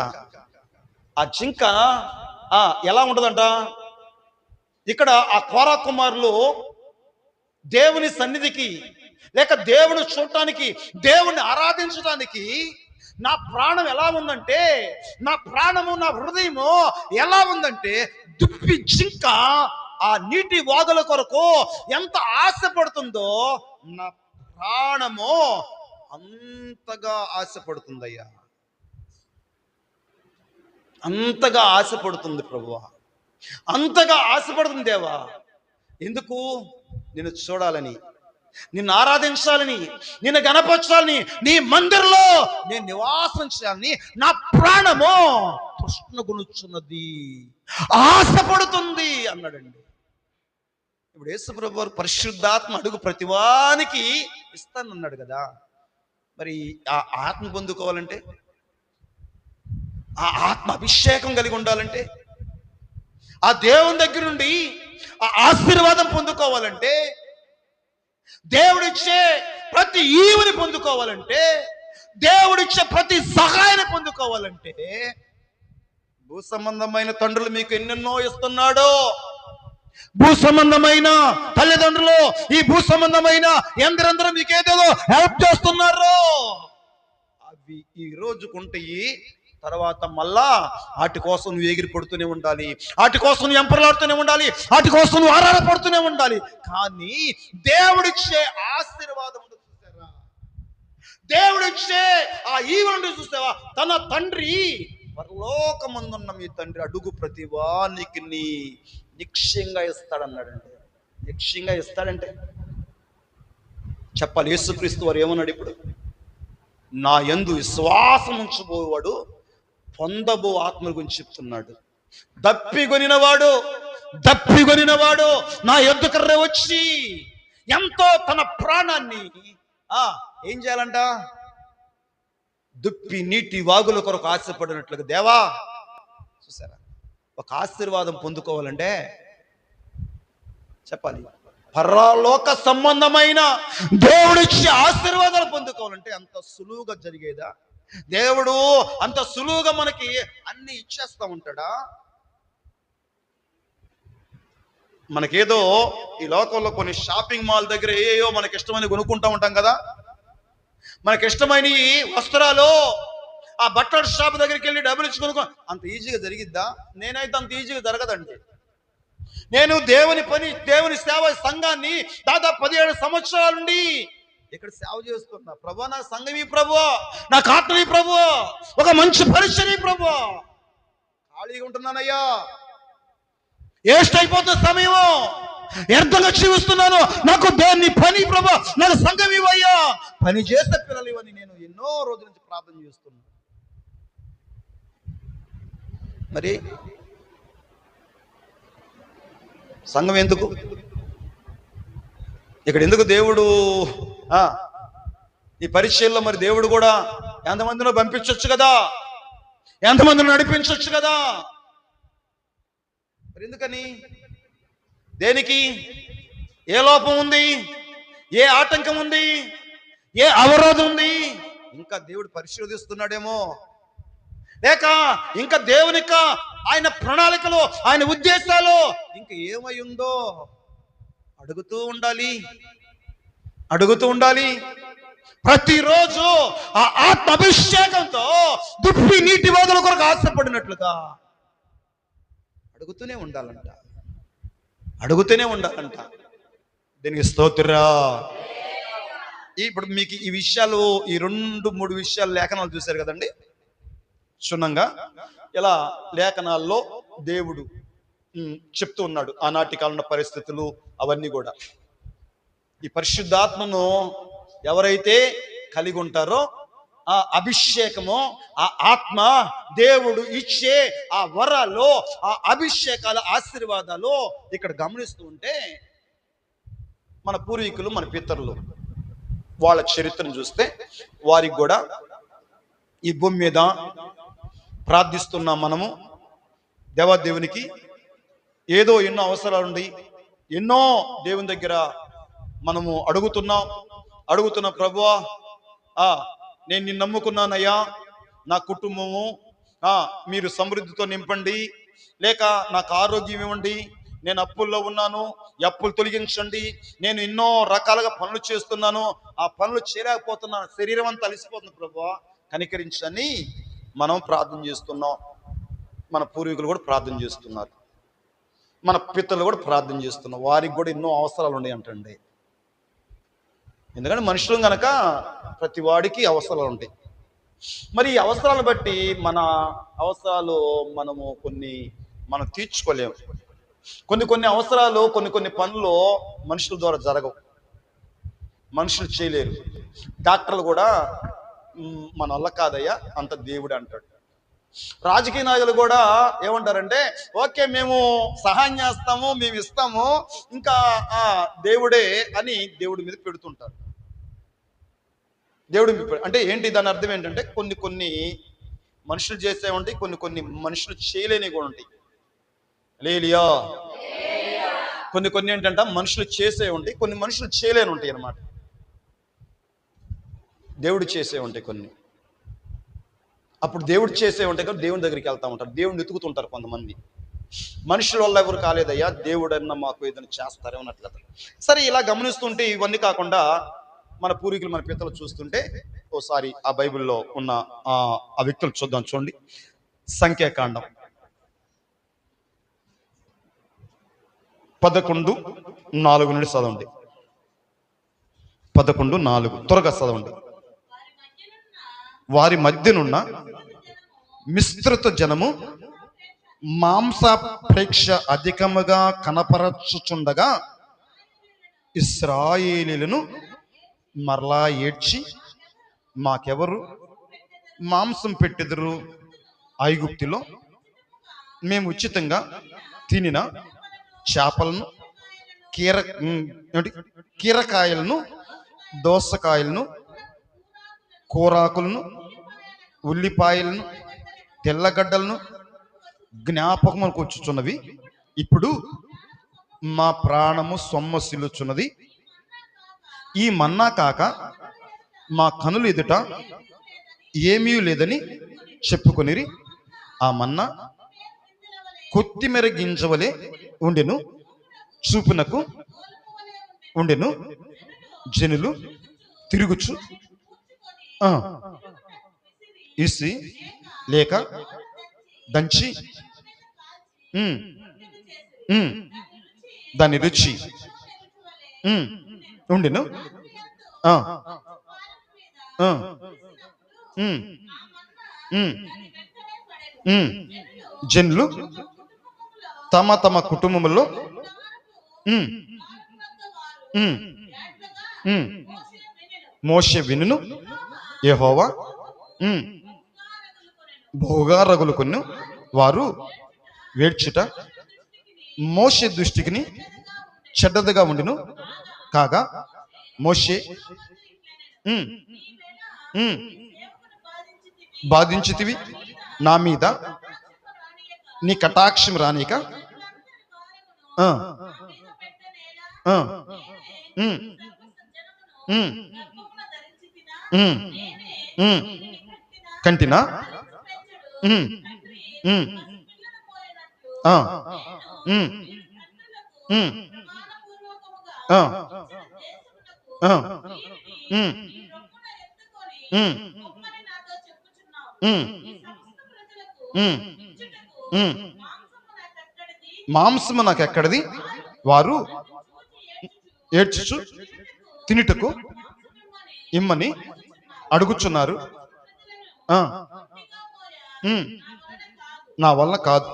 ఆ జింక ఎలా ఉంటదంట? ఇక్కడ ఆ కోరా కుమారులు దేవుని సన్నిధికి లేక దేవుని చూడటానికి, దేవుణ్ణి ఆరాధించడానికి నా ప్రాణం ఎలా ఉందంటే, నా ప్రాణము నా హృదయము ఎలా ఉందంటే, దుప్పి జింక ఆ నీటి వాగుల కొరకు ఎంత ఆశపడుతుందో నా ప్రాణము అంతగా ఆశపడుతుందయ్యా. అంతగా ఆశపడుతుంది ప్రభువా, అంతగా ఆశపడుతుంది దేవా. ఎందుకు? నిన్ను చూడాలని, నిన్ను ఆరాధించాలని, నిన్ను గణపరచాలని, నీ మందిరంలో నేను నివాసం చేయాలని నా ప్రాణము తృష్ణగొనుచున్నది, ఆశపడుతుంది అన్నాడండి. ఇప్పుడు యేసు ప్రభు వారు పరిశుద్ధాత్మ అడుగు ప్రతివానికి ఇస్తానన్నాడు కదా. మరి ఆ ఆత్మ పొందుకోవాలంటే, ఆ ఆత్మ అభిషేకం కలిగి ఉండాలంటే, ఆ దేవుని దగ్గర నుండి ఆ ఆశీర్వాదం పొందుకోవాలంటే, దేవుడిచ్చే ప్రతి ఈవుని పొందుకోవాలంటే, దేవుడిచ్చే ప్రతి సహాయాన్ని పొందుకోవాలంటే, భూ సంబంధమైన తండ్రులు మీకు ఎన్నెన్నో ఇస్తున్నాడో, భూ సంబంధమైన తల్లిదండ్రులు, ఈ భూ సంబంధమైన ఎందరందరూ మీకు ఏదేదో హెల్ప్ చేస్తున్నారు. అవి ఈ రోజుకుంటాయి, తర్వాత మళ్ళా వాటి కోసం నువ్వు ఎగిరి పడుతూనే ఉండాలి, వాటి కోసం నువ్వు ఎంపరలాడుతూనే ఉండాలి, వాటి కోసం నువ్వు ఆరాటపడుతూనే ఉండాలి. కానీ దేవుడిచ్చే ఆశీర్వాదం చూసారా? దేవుడిచ్చే ఆ ఈవులను చూసావా? తన తండ్రి, పరలోకమందున్న మీ తండ్రి అడుగు ప్రతి వానికి నిశ్చయంగా ఇస్తాడన్నాడండి. నిశ్చయంగా ఇస్తాడంటే చెప్పాలి. యేసుక్రీస్తు వారు ఏమన్నాడు? ఇప్పుడు నా యందు విశ్వాసం ఉంచబోవాడు పొందబో ఆత్మ గురించి చెప్తున్నాడు. దప్పిగొనినవాడు నా యొద్దకు వచ్చి ఎంతో తన ప్రాణాన్ని ఏం చేయాలంట? దుప్పి నీటి వాగుల కొరకు ఆశపడినట్లుగా. దేవా చూసారా, ఒక ఆశీర్వాదం పొందుకోవాలంటే చెప్పాలి, పరలోక సంబంధమైన దేవుడిచ్చే ఆశీర్వాదాలు పొందుకోవాలంటే అంత సులువుగా జరిగేదా? దేవుడు అంత సులువుగా మనకి అన్ని ఇచ్చేస్తా ఉంటాడా? మనకేదో ఈ లోకంలో కొన్ని షాపింగ్ మాల్ దగ్గర ఏయో మనకి ఇష్టమని కొనుక్కుంటా ఉంటాం కదా. మనకి ఇష్టమైన వస్త్రాలు ఆ బట్టల షాప్ దగ్గరికి వెళ్ళి డబ్బులు ఇచ్చి కొనుక్కో, అంత ఈజీగా జరిగిద్దా? నేనైతే అంత ఈజీగా జరగదండి. నేను దేవుని సేవ సంఘాన్ని దాదాపు 17 సంవత్సరాల నుండి ఇక్కడ సేవ చేస్తున్నా. ప్రభు నా సంఘమీ ప్రభు, నా ఆత్మీ ప్రభు, ఒక మంచి పరిచర్య ప్రభు. ఖాళీగా ఉంటున్నానయ్యా, వేస్ట్ అయిపోతున్న సమయం, వ్యర్థంగా జీవిస్తున్నాను. నాకు దేన్ని పని ప్రభు, నాకు సంఘం ఇవ్వయ్యా, పని చేసే పిల్లలు ఇవని నేను ఎన్నో రోజుల నుంచి ప్రార్థన చేస్తున్నాను. మరి సంఘం ఎందుకు ఇక్కడ? ఎందుకు దేవుడు ఈ పరిచయంలో మరి దేవుడు కూడా ఎంతమందినో పంపించవచ్చు కదా, ఎంతమందిని నడిపించవచ్చు కదా. మరి ఎందుకని? దేనికి? ఏ లోపం ఉంది? ఏ ఆటంకం ఉంది? ఏ అవరోధం ఉంది? ఇంకా దేవుడు పరిశోధిస్తున్నాడేమో, లేక ఇంకా దేవునిక ఆయన ప్రణాళికలో, ఆయన ఉద్దేశాలు ఇంకా ఏమై ఉందో అడుగుతూ ఉండాలి. ప్రతిరోజు ఆ ఆత్మ అభిషేకంతో దుప్పి నీటి వాగుల కొరకు ఆశపడినట్లుగా అడుగుతూనే ఉండాలంట. దీనికి స్తోత్రా. ఇప్పుడు మీకు ఈ విషయాలు, ఈ 2-3 విషయాలు లేఖనాలు చూశారు కదండి క్షుణ్ణంగా. ఇలా లేఖనాల్లో దేవుడు చెప్తూ ఉన్నాడు ఆనాటి కాలంలో పరిస్థితులు అవన్నీ కూడా. ఈ పరిశుద్ధాత్మను ఎవరైతే కలిగి ఉంటారో ఆ అభిషేకము, ఆ ఆత్మ, దేవుడు ఇచ్చే ఆ వరాలు, ఆ అభిషేకాల ఆశీర్వాదాలు ఇక్కడ గమనిస్తూ ఉంటే మన పూర్వీకులు, మన పితరులు వాళ్ళ చరిత్రను చూస్తే వారికి కూడా ఈ భూమి మీద ప్రార్థిస్తున్నాం మనము, దేవాదేవునికి ఏదో ఎన్నో అవసరాలుండి ఎన్నో దేవుని దగ్గర మనము అడుగుతున్న ప్రభువా, నేను నిన్ను నమ్ముకున్నానయ్యా, నా కుటుంబము మీరు సమృద్ధితో నింపండి, లేక నాకు ఆరోగ్యం ఇవ్వండి, నేను అప్పుల్లో ఉన్నాను, ఈ అప్పులు తొలగించండి, నేను ఎన్నో రకాలుగా పనులు చేస్తున్నాను, ఆ పనులు చేయలేకపోతున్నాను, శరీరం అంతా అలసిపోతుంది ప్రభువా కనికరించని మనం ప్రార్థన చేస్తున్నాం. మన పూర్వీకులు కూడా ప్రార్థన చేస్తున్నారు, మన పితరులు కూడా ప్రార్థన చేస్తున్నారు. వారికి కూడా ఎన్నో అవసరాలు ఉన్నాయి అంటండి. ఎందుకంటే మనుషులు గనక ప్రతి వాడికి అవసరాలు ఉంటాయి. మరి ఈ అవసరాలు బట్టి మన అవసరాలు మనం తీర్చుకోలేము. కొన్ని అవసరాలు కొన్ని పనులు మనుషుల ద్వారా జరగవు, మనుషులు చేయలేరు. డాక్టర్లు కూడా మన వల్ల కాదయ్యా, అంత దేవుడు అంటాడు. రాజకీయ నాయకులు కూడా ఏమంటారంటే, ఓకే మేము సహాయం చేస్తాము, మేము ఇస్తాము, ఇంకా దేవుడే అని దేవుడి మీద పెడుతుంటారు. దేవుడి మీద అంటే ఏంటి, దాని అర్థం ఏంటంటే కొన్ని మనుషులు చేసే ఉంటాయి, కొన్ని మనుషులు చేయలేని కూడా ఉంటాయి. లేలియా. కొన్ని ఏంటంటే మనుషులు చేసే ఉంటాయి, కొన్ని మనుషులు చేయలేని ఉంటాయి అన్నమాట. దేవుడు చేసే ఉంటాయి కొన్ని. అప్పుడు దేవుడు చేసే ఉంటాయి కదా, దేవుని దగ్గరికి వెళ్తా ఉంటారు, దేవుడిని వెతుకుతుంటారు కొంతమంది. మనుషుల వల్ల ఎవరు కాలేదయ్యా, దేవుడు అన్న మాకు ఏదైనా చేస్తారేమన్నట్లేదు. సరే, ఇలా గమనిస్తుంటే ఇవన్నీ కాకుండా మన పూర్వీకులు, మన పితలు చూస్తుంటే ఓసారి ఆ బైబిల్లో ఉన్న ఆ వ్యక్తులు చూద్దాం. చూడండి, సంఖ్యాకాండం 11:4 నుండి చదవండి. 11:4 త్వరగా చదవండి. వారి మధ్యనున్న మిశ్రిత జనము మాంసాపేక్ష అధికముగా కనపరచుచుండగా ఇశ్రాయేలీయులను మరలా ఏడ్చి, మాకెవరు మాంసం పెట్టెదరు? ఐగుప్తులో మేము ఉచితంగా తినిన చేపలను, కీరకాయలను, దోసకాయలను, కూరాకులను, ఉల్లిపాయలను, తెల్లగడ్డలను జ్ఞాపకములకు వచ్చుచున్నవి. ఇప్పుడు మా ప్రాణము సొమ్మసిల్లుచున్నది. ఈ మన్నా కాక మా కనులు ఎదుట ఏమీ లేదని చెప్పుకొనిరి. ఆ మన్నా కొత్తిమీర గింజవలే ఉండెను, చూపునకు ఉండెను. జనులు తిరుగుచు ఇసి లేక దంచి దాని రుచి ఉండెను. జనులు తమ తమ కుటుంబంలో మోషే వినును. యెహోవా బహుగా రగులుకొను. వారు వేడ్చుట మోషే దృష్టికి చెడ్డదిగా ఉండును. కాగా మోషే బాధించితివి, నా మీద నీ కటాక్షం రానిక కంటినా మాంసము నాకు ఎక్కడిది? వారు ఏడ్చుచు తినుటకు ఇమ్మని అడుగుచున్నారు. నా వల్ల కాదు.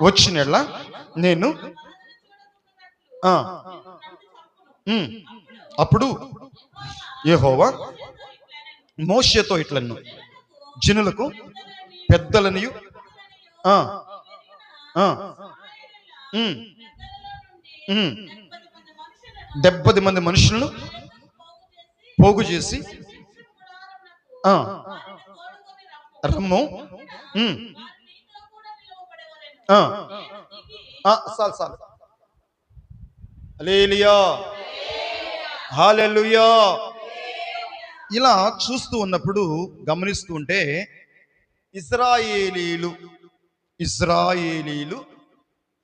వచ్చిన నేను అప్పుడు యెహోవా మోషేతో ఇట్లన్ను, జనులకు పెద్దలనియు 70 మంది మనుషులను పోగు చేసి ఆ, రమ్ము. ఉమ్, ఆ, చాలు చాలు. హల్లెలూయా, హల్లెలూయా. ఇలా చూస్తూ ఉన్నప్పుడు గమనిస్తూ ఉంటే ఇశ్రాయేలీలు ఇశ్రాయేలీలు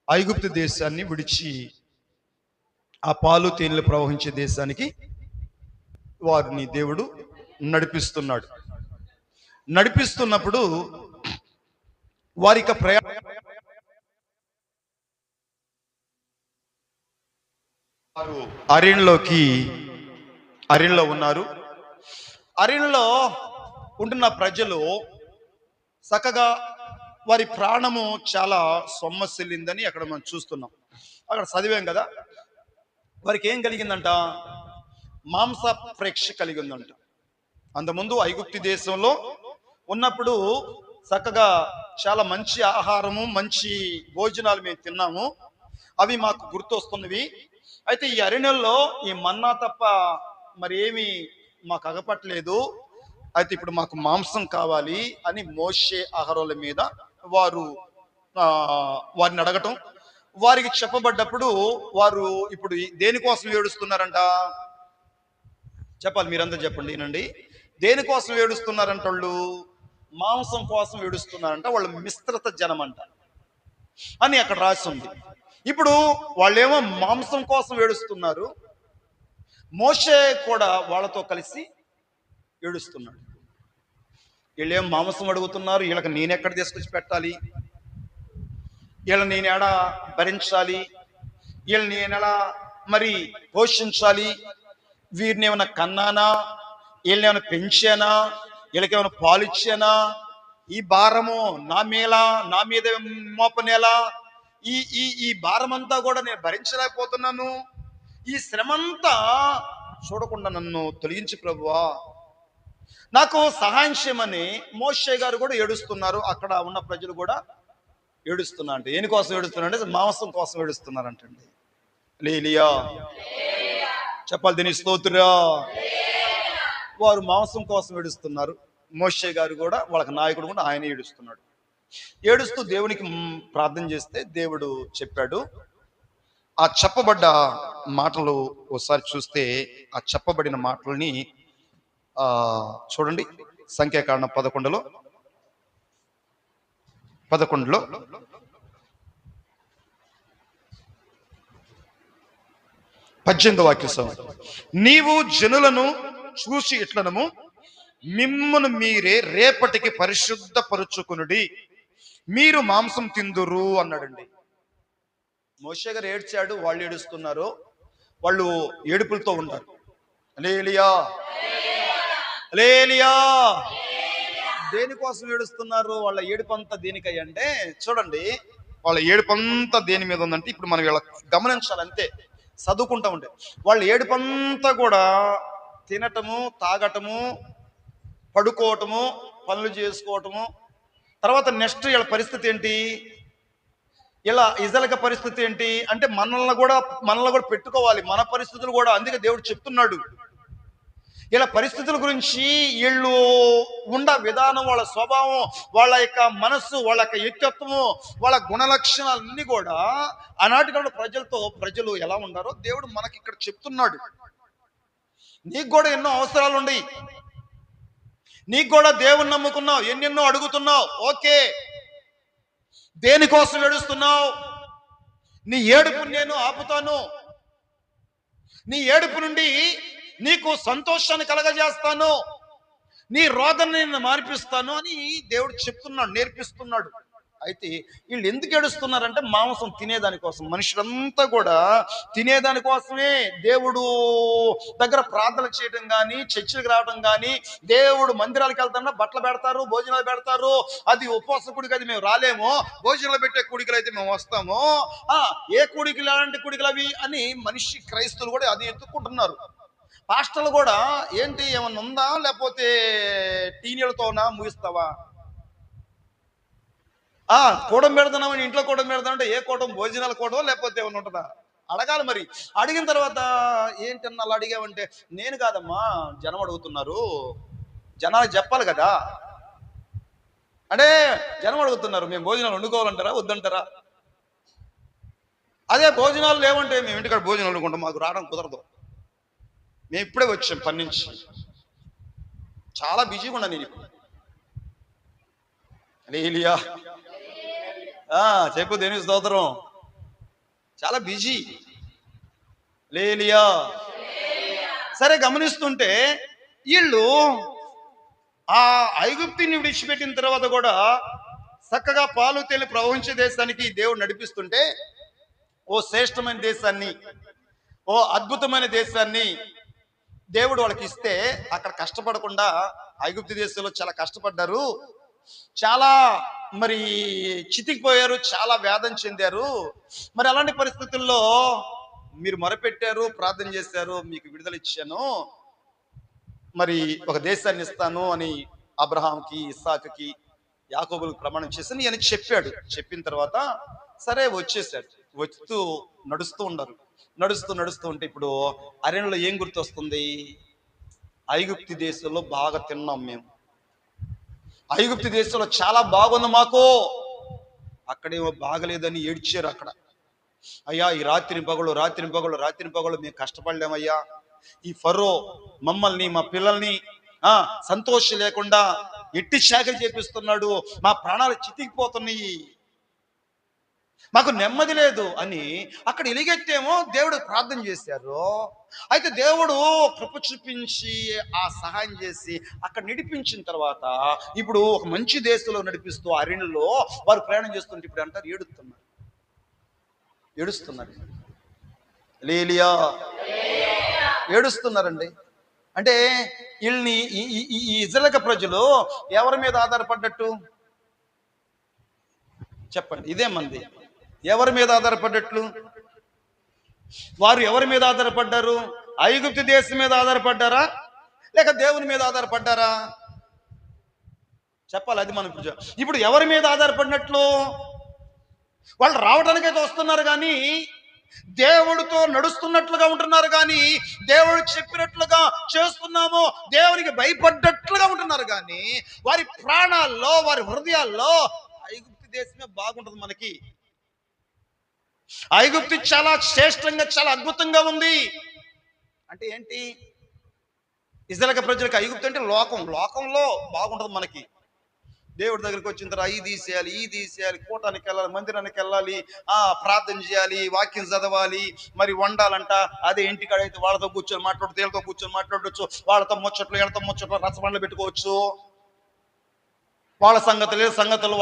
ఐగుప్తు దేశాన్ని విడిచి ఆ పాలు తేనెలు ప్రవహించే దేశానికి వారిని దేవుడు నడిపిస్తున్నాడు. నడిపిస్తున్నప్పుడు వారిక వారు అరణ్యలో ఉన్నారు. అరణ్యలో ఉంటున్న ప్రజలు చక్కగా వారి ప్రాణము చాలా సొమ్మసిల్లిందని అక్కడ మనం చూస్తున్నాం. అక్కడ చదివాం కదా, వారికి ఏం కలిగిందంట? మాంస ప్రేక్ష కలిగి ఉందంట. అంతకుముందు ఐగుప్తు దేశంలో ఉన్నప్పుడు చక్కగా చాలా మంచి ఆహారము, మంచి భోజనాలు మేము తిన్నాము, అవి మాకు గుర్తొస్తున్నవి. అయితే ఈ అరణ్యంలో ఈ మన్నా తప్ప మరి ఏమి మాకు అగపట్లేదు. అయితే ఇప్పుడు మాకు మాంసం కావాలి అని మోషే అహరోల మీద వారిని అడగటం, వారికి చెప్పబడ్డప్పుడు వారు ఇప్పుడు దేనికోసం ఏడుస్తున్నారంట? చెప్పాలి, మీరందరూ చెప్పండి, వినండి. దేనికోసం ఏడుస్తున్నారంట? వాళ్ళు మాంసం కోసం ఏడుస్తున్నారంట. వాళ్ళు మిశ్రిత జనం అంట అని అక్కడ రాసి ఉంది. ఇప్పుడు వాళ్ళేమో మాంసం కోసం ఏడుస్తున్నారు, మోషే కూడా వాళ్ళతో కలిసి ఏడుస్తున్నాడు. వీళ్ళేం మాంసం అడుగుతున్నారు, వీళ్ళకి నేనెక్కడ తీసుకొచ్చి పెట్టాలి, వీళ్ళని నేను ఎలా భరించాలి, వీళ్ళని నేను ఎలా మరి పోషించాలి, వీరిని ఏమైనా కన్నానా, వీళ్ళని ఏమైనా పెంచానా, వీళ్ళకేమైనా పాలిచ్చానా, ఈ భారము నా మీద మోపనేలా, ఈ ఈ ఈ భారం అంతా కూడా నేను భరించలేకపోతున్నాను, ఈ శ్రమంతా చూడకుండా నన్ను తొలగించి ప్రభువా, నాకు సహాయం చేయమని మోషే గారు కూడా ఏడుస్తున్నారు. అక్కడ ఉన్న ప్రజలు కూడా ఏడుస్తున్నారు. అంటే దేనికోసం ఏడుస్తున్నారంటే మాంసం కోసం ఏడుస్తున్నారంటండి. హల్లెలూయా, చెప్పాలి దీని స్తోత్రం. వారు మాంసం కోసం ఏడుస్తున్నారు. మోషే గారు కూడా వాళ్ళకి నాయకుడు కూడా ఆయన ఏడుస్తున్నాడు. ఏడుస్తూ దేవునికి ప్రార్థన చేస్తే దేవుడు చెప్పాడు. ఆ చెప్పబడ్డ మాటలు ఒకసారి చూస్తే ఆ చెప్పబడిన మాటల్ని చూడండి. సంఖ్యాకాండం 11లో 18వ వాక్యం. నీవు జనులను చూసి ఇట్లనము, మిమ్మును మీరే రేపటికి పరిశుద్ధపరుచుకునుడి, మీరు మాంసం తిందురు అన్నాడండి. మోషే గారు ఏడ్చాడు, వాళ్ళు ఏడుస్తున్నారు, వాళ్ళు ఏడుపులతో ఉన్నారు. హల్లెలూయా, హల్లెలూయా. దేనికోసం ఏడుస్తున్నారు? వాళ్ళ ఏడుపంతా దేనికై అంటే చూడండి, వాళ్ళ ఏడుపంతా దేని మీద ఉందంటే ఇప్పుడు మనం వీళ్ళ గమనించాలంతే, చదువుకుంటా ఉంటే వాళ్ళ ఏడుపంతా కూడా తినటము, తాగటము, పడుకోవటము, పనులు చేసుకోవటము. తర్వాత నెక్స్ట్ వీళ్ళ పరిస్థితి ఏంటి? ఇలా ఇజలక పరిస్థితి ఏంటి అంటే మనల్ని కూడా పెట్టుకోవాలి, మన పరిస్థితులు కూడా. అందుకే దేవుడు చెప్తున్నాడు, ఇలా పరిస్థితుల గురించి, వీళ్ళు ఉండ విధానం, వాళ్ళ స్వభావం, వాళ్ళ యొక్క మనస్సు, వాళ్ళ యొక్క వ్యక్తిత్వము, వాళ్ళ గుణలక్షణాలన్నీ కూడా ఆనాటి ప్రజలు ఎలా ఉన్నారో దేవుడు మనకి ఇక్కడ చెప్తున్నాడు. నీకు కూడా ఎన్నో అవసరాలు ఉన్నాయి, నీకు కూడా దేవుణ్ణి నమ్ముకున్నావు, ఎన్నెన్నో అడుగుతున్నావు, ఓకే. దేనికోసం ఏడుస్తున్నావు? నీ ఏడుపు నేను ఆపుతాను, నీ ఏడుపు నుండి నీకు సంతోషాన్ని కలగజేస్తాను, నీ రోదన నేను మార్పిస్తాను అని దేవుడు చెప్తున్నాడు, నేర్పిస్తున్నాడు. అయితే వీళ్ళు ఎందుకు ఏడుస్తున్నారంటే మాంసం తినేదానికోసం. మనుషులంతా కూడా తినేదానికోసమే దేవుడు దగ్గర ప్రార్థన చేయడం కానీ, చర్చిలకు రావడం కానీ, దేవుడు మందిరాలకు వెళ్తాన్నా బట్టలు పెడతారు, భోజనాలు పెడతారు. అది ఉపవాస కూడికి అది మేము రాలేము, భోజనాలు పెట్టే కూడికలు అయితే మేము వస్తాము. ఏ కూడికలు, ఎలాంటి కూడికలు అవి అని మనిషి క్రైస్తవులు కూడా అది ఎత్తుక్కుంటున్నారు. పాస్టర్లు కూడా ఏంటి, ఏమన్నా ఉందా, లేకపోతే టీనీలతోనా ముగిస్తావా? కూడం పెడతామని ఇంట్లో కూడం పెడతామంటే ఏ కూడం? భోజనాల కూడం లేకపోతే ఏమన్నా ఉంటుందా? అడగాలి మరి. అడిగిన తర్వాత ఏంటన్నా అలా అడిగావంటే, నేను కాదమ్మా జనం అడుగుతున్నారు, జనాలకు చెప్పాలి కదా అంటే, జనం అడుగుతున్నారు మేము భోజనాలు వండుకోవాలంటారా వద్దంటారా? అదే భోజనాలు లేవంటే మేము ఇంటికాడ భోజనాలు వండుకుంటాం, మాకు రావడం కుదరదు, మేము ఇప్పుడే వచ్చాం పని నుంచి, చాలా బిజీగా ఉన్నా నేను ఇప్పుడు. హల్లెలూయా. చెప్పు దేని స్తోత్రం. చాలా బిజీ. హల్లెలూయా. సరే గమనిస్తుంటే వీళ్ళు ఆ ఐగుప్తుని విడిచిపెట్టిన తర్వాత కూడా చక్కగా పాలు తేనె ప్రవహించే దేశానికి దేవుడు నడిపిస్తుంటే, ఓ శ్రేష్టమైన దేశాన్ని, ఓ అద్భుతమైన దేశాన్ని దేవుడు వాళ్ళకి ఇస్తే అక్కడ కష్టపడకుండా ఐగుప్తు దేశంలో చాలా కష్టపడ్డారు, చాలా మరి చితికిపోయారు, చాలా వేదన చెందారు. మరి అలాంటి పరిస్థితుల్లో మీరు మొరపెట్టారు, ప్రార్థన చేశారు, మీకు విడుదల ఇచ్చాను, మరి ఒక దేశాన్ని ఇస్తాను అని అబ్రహాంకి, ఇస్సాకుకి, యాకోబులకు ప్రమాణం చేసి అని చెప్పాడు. చెప్పిన తర్వాత సరే వచ్చేసాడు. వస్తూ నడుస్తూ ఉన్నారు. నడుస్తూ ఉంటే ఇప్పుడు అరణ్యంలో ఏం గుర్తొస్తుంది? ఐగుప్తు దేశంలో బాగా తిన్నాం మేము, ఐగుప్తు దేశంలో చాలా బాగుంది మాకు, అక్కడేమో బాగలేదని ఏడ్చారు. అక్కడ అయ్యా ఈ రాత్రి పగలు మేము కష్టపడలేమయ్యా, ఈ ఫరో మమ్మల్ని మా పిల్లల్ని సంతోషం లేకుండా ఎట్టి శాఖలు చేపిస్తున్నాడు, మా ప్రాణాలు చితికిపోతున్నాయి, మాకు నెమ్మది లేదు అని అక్కడ ఎలిగెత్తేమో దేవుడు ప్రార్థన చేశారు. అయితే దేవుడు కృప చూపించి ఆ సహాయం చేసి అక్కడ నడిపించిన తర్వాత ఇప్పుడు ఒక మంచి దేశంలో నడిపిస్తూ అరణ్యంలో వారు ప్రయాణం చేస్తుంటే ఇప్పుడు అంటారు ఏడుస్తున్నారు. హల్లెలూయా. ఏడుస్తున్నారండి. అంటే వీళ్ళని ఈ ఇజ్రాయేలు ప్రజలు ఎవరి మీద ఆధారపడ్డట్టు చెప్పండి? ఇదే మంది ఎవరి మీద ఆధారపడ్డట్లు? వారు ఎవరి మీద ఆధారపడ్డారు? ఐగుప్తు దేశం మీద ఆధారపడ్డారా లేక దేవుని మీద ఆధారపడ్డారా? చెప్పాలి. అది మనం ఇప్పుడు ఎవరి మీద ఆధారపడినట్లు? వాళ్ళు రావడానికైతే వస్తున్నారు కానీ దేవుడితో నడుస్తున్నట్లుగా ఉంటున్నారు, కానీ దేవుడు చెప్పినట్లుగా చేస్తున్నాము, దేవునికి భయపడ్డట్లుగా ఉంటున్నారు, కానీ వారి ప్రాణాల్లో, వారి హృదయాల్లో ఐగుప్తు దేశమే బాగుంటుంది. మనకి ఐగుప్తు చాలా శ్రేష్టంగా, చాలా అద్భుతంగా ఉంది. అంటే ఏంటి? ఇశ్రాయేలు ప్రజలకు ఐగుప్తు అంటే లోకంలో బాగుంటుంది. మనకి దేవుడి దగ్గరికి వచ్చిన తర్వాత ఈ తీసేయాలి, కూటానికి వెళ్ళాలి, మందిరానికి వెళ్ళాలి, ప్రార్థన చేయాలి, వాక్యం చదవాలి, మరి వండాలంట. అదే ఇంటికాడైతే వాళ్ళతో కూర్చొని మాట్లాడచ్చు, వీళ్ళతో కూర్చొని మాట్లాడవచ్చు, వాళ్ళతో ముచ్చట్లు రసబండ్లు పెట్టుకోవచ్చు, వాళ్ళ సంగతులు,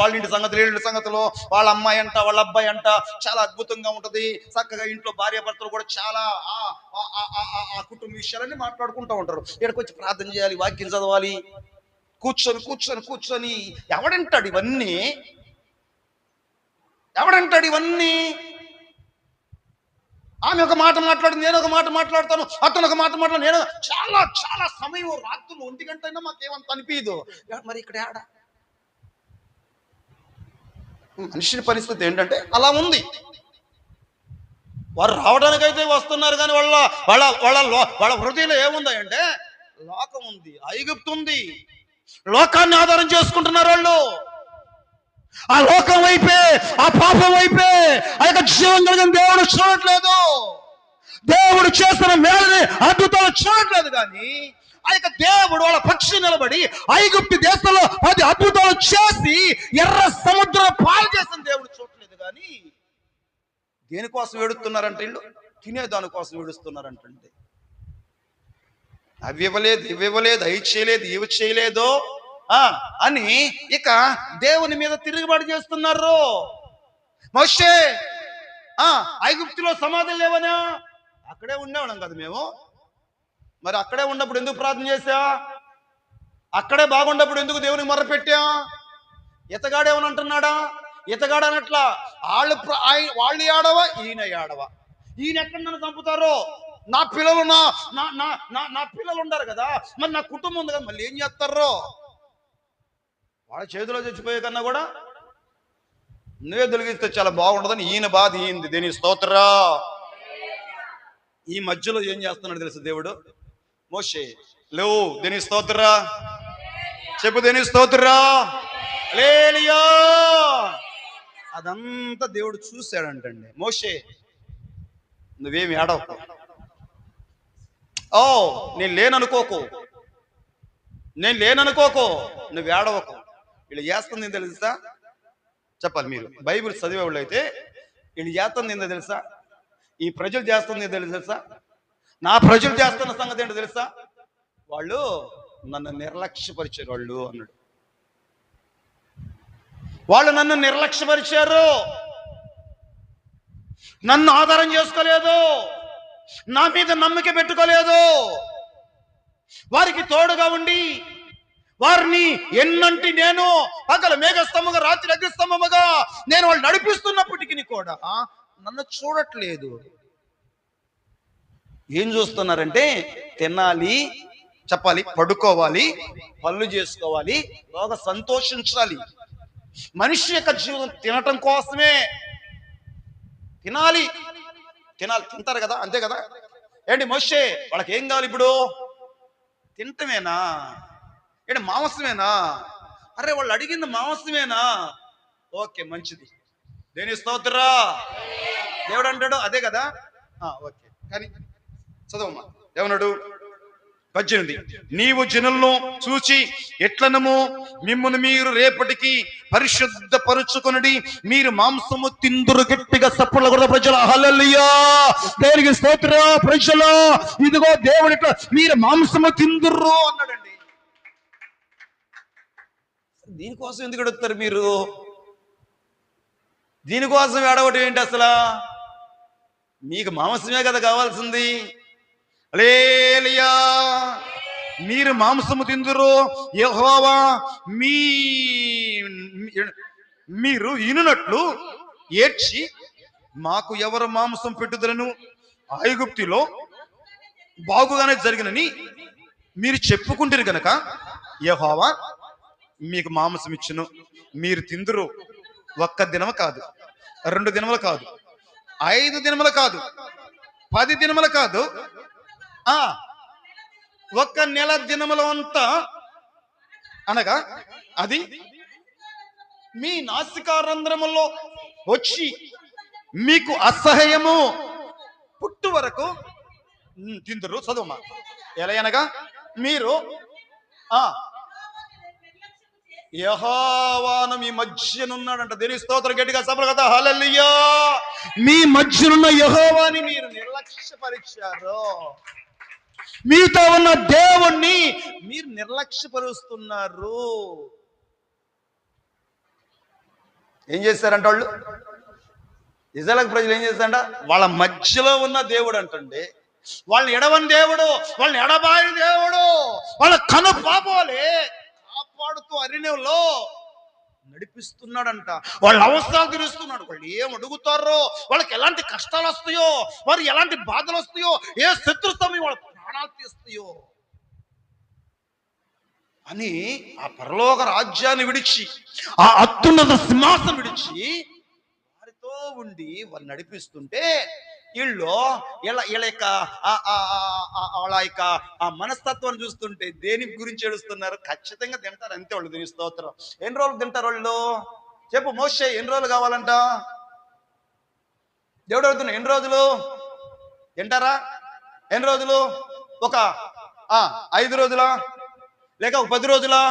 వాళ్ళ ఇంటి సంగతులు, వాళ్ళ అమ్మాయి అంట, వాళ్ళ అబ్బాయి అంట, చాలా అద్భుతంగా ఉంటది. చక్కగా ఇంట్లో భార్యాభర్తలు కూడా చాలా ఆ కుటుంబ విషయాలన్నీ మాట్లాడుకుంటూ ఉంటారు. ఇక్కడికి వచ్చి ప్రార్థన చేయాలి, వాక్యం చదవాలి, కూర్చొని ఎవడంటాడు ఇవన్నీ? ఆమె ఒక మాట మాట్లాడు, నేను ఒక మాట మాట్లాడతాను, అతను ఒక మాట మాట్లాడు, నేను చాలా చాలా సమయం, రాత్రులు 1 గంట అయినా మాకేమంత అనిపించదు. మరి ఇక్కడ ఆడ మనిషి పరిస్థితి ఏంటంటే అలా ఉంది. వారు రావడానికైతే వస్తున్నారు, కానీ వాళ్ళ హృదయంలో ఏముంది అంటే లోకం ఉంది, ఐగుప్తు ఉంది. లోకాన్ని ఆధారం చేసుకుంటున్నారు వాళ్ళు. ఆ లోకం వైపే, ఆ పాపం వైపే ఆ యొక్క జీవం కలిగిన దేవుడు చూడట్లేదు. దేవుడు చేస్తున్న మేలని, అద్భుతాలు చూడట్లేదు. కానీ ఆ యొక్క దేవుడు వాళ్ళ పక్షి నిలబడి ఐగుప్తు దేశంలో 10 అద్భుతాలు చేసి ఎర్ర సముద్రం పాలు చేసిన దేవుడు చూడట్లేదు. కానీ దేనికోసం ఏడుస్తున్నారంటే వీళ్ళు? తినేదాని కోసం ఏడుస్తున్నారంటే. అవి ఇవ్వలేదు, అవి చేయలేదు, ఇవి చేయలేదు అని ఇక దేవుని మీద తిరుగుబాటు చేస్తున్నారు. మోషే ఐగుప్తులో సమాధులు లేవనా? అక్కడే ఉండేవాళ్ళం కదా మేము. మరి అక్కడే ఉన్నప్పుడు ఎందుకు ప్రార్థన చేశా? అక్కడే బాగున్నప్పుడు ఎందుకు దేవునికి మొర్ర పెట్టా? ఇతగాడేమని అంటున్నాడా? ఇతగాడనట్లా. వాళ్ళు ఆడవా, ఈయన ఆడవా? ఈయన ఎక్కడ నన్ను చంపుతారో, నా పిల్లలు నా పిల్లలు ఉండరు కదా, మరి నా కుటుంబం ఉంది కదా, మళ్ళీ ఏం చేస్తారో? వాళ్ళ చేతిలో చచ్చిపోయే కన్నా కూడా నువ్వే తొలగిస్తే చాలా బాగుంటుందని ఈయన బాధ. ఈయనది దేని స్తోత్రా. ఈ మధ్యలో ఏం చేస్తున్నాడు తెలుసు దేవుడు? మోషే లేవు, దేని స్తోత్రరా, చెప్పు దేని స్తోత్రరా, హల్లెలూయా. అదంతా దేవుడు చూశాడంటండి. మోషే నువ్వేమి ఏడవకు, ఓ నేను లేననుకోకు, నేను లేననుకోకు, నువ్వు ఏడవకు. వీళ్ళు చేస్తుంది ఏంటో తెలుసా? చెప్పాలి, మీరు బైబిల్ చదివేవాళ్ళు అయితే వీళ్ళు చేస్తుంది ఏంటో తెలుసా? ఈ ప్రజలు చేస్తుంది ఏంటో తెలుసా? నా ప్రజలు చేస్తున్న సంగతి ఏంటో తెలుసా? వాళ్ళు నన్ను నిర్లక్ష్యపరిచారు వాళ్ళు అన్నాడు. వాళ్ళు నన్ను నిర్లక్ష్యపరిచారు, నన్ను ఆధారం చేసుకోలేదు, నా మీద నమ్మిక పెట్టుకోలేదు. వారికి తోడుగా ఉండి వారిని ఎన్నంటి నేను పగల మేఘస్తంభముగా రాత్రి అగ్నిస్తంభముగా నేను వాళ్ళు నడిపిస్తున్నప్పటికీ కూడా నన్ను చూడట్లేదు. ఏం చూస్తున్నారంటే తినాలి, చెప్పాలి, పడుకోవాలి, పళ్ళు చేసుకోవాలి, బాగా సంతోషించాలి. మనిషి యొక్క జీవితం తినటం కోసమే. తినాలి, తినాలి, తింటారు కదా, అంతే కదా. ఏంటి మోషే వాళ్ళకి ఏం కావాలి ఇప్పుడు? తింటమేనా? ఏంటి మాంసమేనా? అరే వాళ్ళు అడిగింది మాంసమేనా? ఓకే మంచిది, దేని స్తోత్రా. దేవుడు అంటాడు అదే కదా, ఓకే. కానీ చదవమ్మా, ఏమన్నాడు? 18, నీవు జనులను చూచి ఎట్లనము మిమ్మును మీరు రేపటికి పరిశుద్ధ పరుచుకొనుడి, మీరు మాంసము తిందురు. గట్టిగా సప్పుల కూడా ప్రజల హల్లెలూయా, దేవునికి స్తోత్రం. ప్రజలు ఇదిగో దేవుడు ఇట్లా మీరు మాంసము తిందురు అన్నాడండి. దీనికోసం ఎందుకు అడుగుతారు మీరు? దీనికోసం ఏడవటం ఏంటి అసలు? మీకు మాంసమే కదా కావాల్సింది. హల్లెలూయా, మీరు మాంసము తిందురు, యెహోవా మీరు ఇనునట్లు ఏడ్చి మాకు ఎవరు మాంసం పెట్టుదలను ఐగుప్తులో బాగుగానే జరిగినని మీరు చెప్పుకుంటారు గనక యెహోవా మీకు మాంసం ఇచ్చును, మీరు తిందురు. ఒక్క దినము కాదు, 2 దినములు కాదు, 5 దినములు కాదు, 10 దినములు కాదు, 1 నెల దినములు అంతా, అనగా అది మీ నాసికారంధ్రములో వచ్చి మీకు అసహ్యము పుట్టు వరకు తిందురు. చదువుమా, ఎలా అనగా మీరు యెహోవాను మీ మధ్యనున్నాడంట. దేని స్తోత్రం, గట్టిగా సభలు కదా హల్లెలూయా. మీ మధ్యనున్న యెహోవాని మీరు నిర్లక్ష్యపరిచారు, మీతో ఉన్న దేవుణ్ణి మీరు నిర్లక్ష్యపరుస్తున్నారు. ఏం చేశారంట వాళ్ళు? ఇజ్రాయేల్ ప్రజలు ఏం చేశారంట? వాళ్ళ మధ్యలో ఉన్న దేవుడు అంటండి, వాళ్ళని ఎడవని దేవుడు, వాళ్ళని ఎడబాయి దేవుడు, వాళ్ళ కను పాపాలే కాపాడుతూ అరణ్యంలో నడిపిస్తున్నాడంట. వాళ్ళ అవసరాలు తీరుస్తున్నాడు. వాళ్ళు ఏం అడుగుతారో, వాళ్ళకి ఎలాంటి కష్టాలు వస్తాయో, వారు ఎలాంటి బాధలు వస్తాయో, ఏ శత్రుత్వం వాళ్ళ ప్రాణాలు తీస్తాయో అని ఆ పరలోక రాజ్యాన్ని విడిచి, ఆ అత్యున్నత సింహాసనం విడిచి వారితో ఉండి వారు నడిపిస్తుంటే వీళ్ళు వీళ్ళ యొక్క వాళ్ళ యొక్క ఆ మనస్తత్వాన్ని చూస్తుంటే దేని గురించి ఏడుస్తున్నారు? ఖచ్చితంగా తింటారు, అంతే. వాళ్ళు దీని స్తోత్రం. ఎన్ని రోజులు తింటారు వాళ్ళు? చెప్పు మోషే, ఎన్ని రోజులు కావాలంట? దేవుడు అడుగుతున్నా, ఎన్ని రోజులు తింటారా? ఎన్ని రోజులు? ఒక 5 రోజులా, లేక ఒక 10 రోజులా?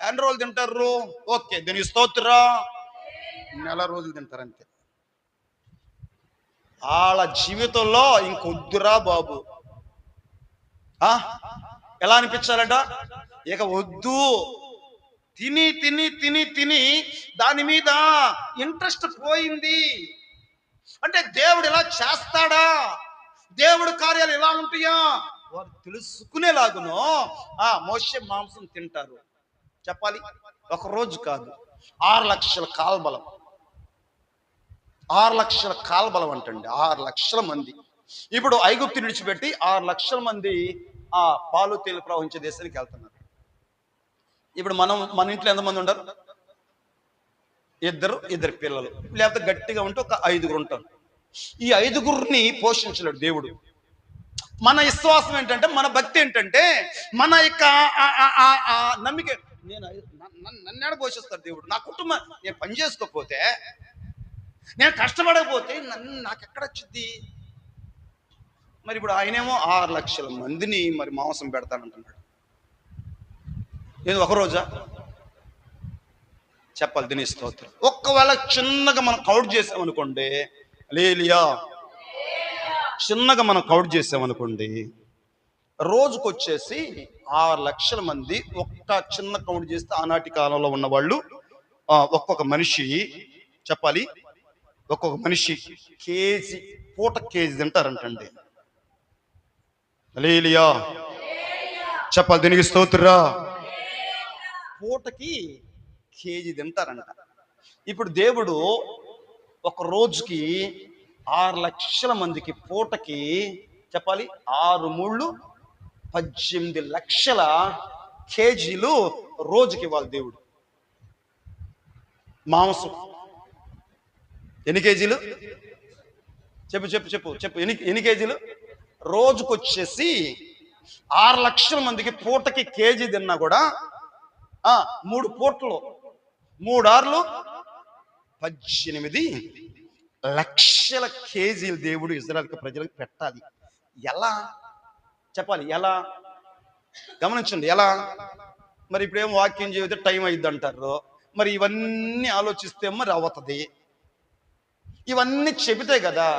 ఎన్ని రోజులు తింటారు? ఓకే, దీని స్తోత్రం. నెల రోజులు తింటారు, అంతే. వాళ్ళ జీవితంలో ఇంకొద్దురా బాబు. ఎలా అనిపించాలంట? ఇక వద్దు. తిని తిని తిని తిని దాని మీద ఇంట్రెస్ట్ పోయింది. అంటే దేవుడు ఇలా చేస్తాడా, దేవుడు కార్యాలు ఎలా ఉంటాయా వారు తెలుసుకునేలాగునో మోషే మాంసం తింటారు. చెప్పాలి, ఒక రోజు కాదు, 6 లక్షల కాల్బలం. 6 లక్షల కాల్బలం అంటండి, 6 లక్షల మంది. ఇప్పుడు ఐగుప్తు విడిచిపెట్టి 6 లక్షల మంది ఆ పాలు తేలు ప్రవహించే దేశానికి వెళ్తున్నారు. ఇప్పుడు మన ఇంట్లో ఎంతమంది ఉండరు? ఇద్దరు పిల్లలు, లేకపోతే గట్టిగా ఉంటే ఒక 5గురు ఉంటారు. ఈ 5గురిని పోషించలేడు దేవుడు. మన విశ్వాసం ఏంటంటే, మన భక్తి ఏంటంటే, మన యొక్క నమ్మిక. నేను నన్ను పోషిస్తాడు దేవుడు. నా కుటుంబం నేను పని చేసుకోకపోతే, నేను కష్టపడకపోతే నాకెక్కడ వచ్చింది? మరి ఇప్పుడు ఆయనేమో 6 లక్షల మందిని మరి మాంసం పెడతానంటున్నాడు. నేను ఒకరోజా చెప్పాలి దీని స్తోత్రం. ఒక్కవేళ చిన్నగా మనం కౌంట్ చేసామనుకోండి, హల్లెలూయా, చిన్నగా మనం కౌంట్ చేసామనుకోండి, రోజుకొచ్చేసి 6 లక్షల మంది ఒక్క చిన్న కౌంట్ చేస్తే ఆనాటి కాలంలో ఉన్న వాళ్ళు ఒక్కొక్క మనిషి చెప్పాలి, ఒక్కొక్క మనిషి కేజీ పూట కేజీ తింటారంటండి. హల్లెలూయా చెప్పాలి దీనికి స్తోత్రా. పూటకి కేజీ తింటారంట. ఇప్పుడు దేవుడు ఒక రోజుకి 6 లక్షల మందికి పూటకి చెప్పాలి 6 మూళ్ళు 18 లక్షల కేజీలు రోజుకి ఇవ్వాలి దేవుడు మాంసం. ఎన్ని కేజీలు చెప్పు చెప్పు చెప్పు చెప్పు ఎన్ని కేజీలు? రోజుకొచ్చేసి 6 లక్షల మందికి పూటకి కేజీ తిన్నా కూడా 3 పూటలు 3 ఆర్లు 18 లక్షల కేజీలు దేవుడు ఇజ్రాయెల్ ప్రజలకు పెట్టాలి. ఎలా చెప్పాలి? ఎలా గమనించండి ఎలా. మరి ఇప్పుడేమో వాక్యం చెబితే టైం అయింది అంటారు. మరి ఇవన్నీ ఆలోచిస్తే మరి అవుతుంది. ఇవన్నీ చెబితే కదా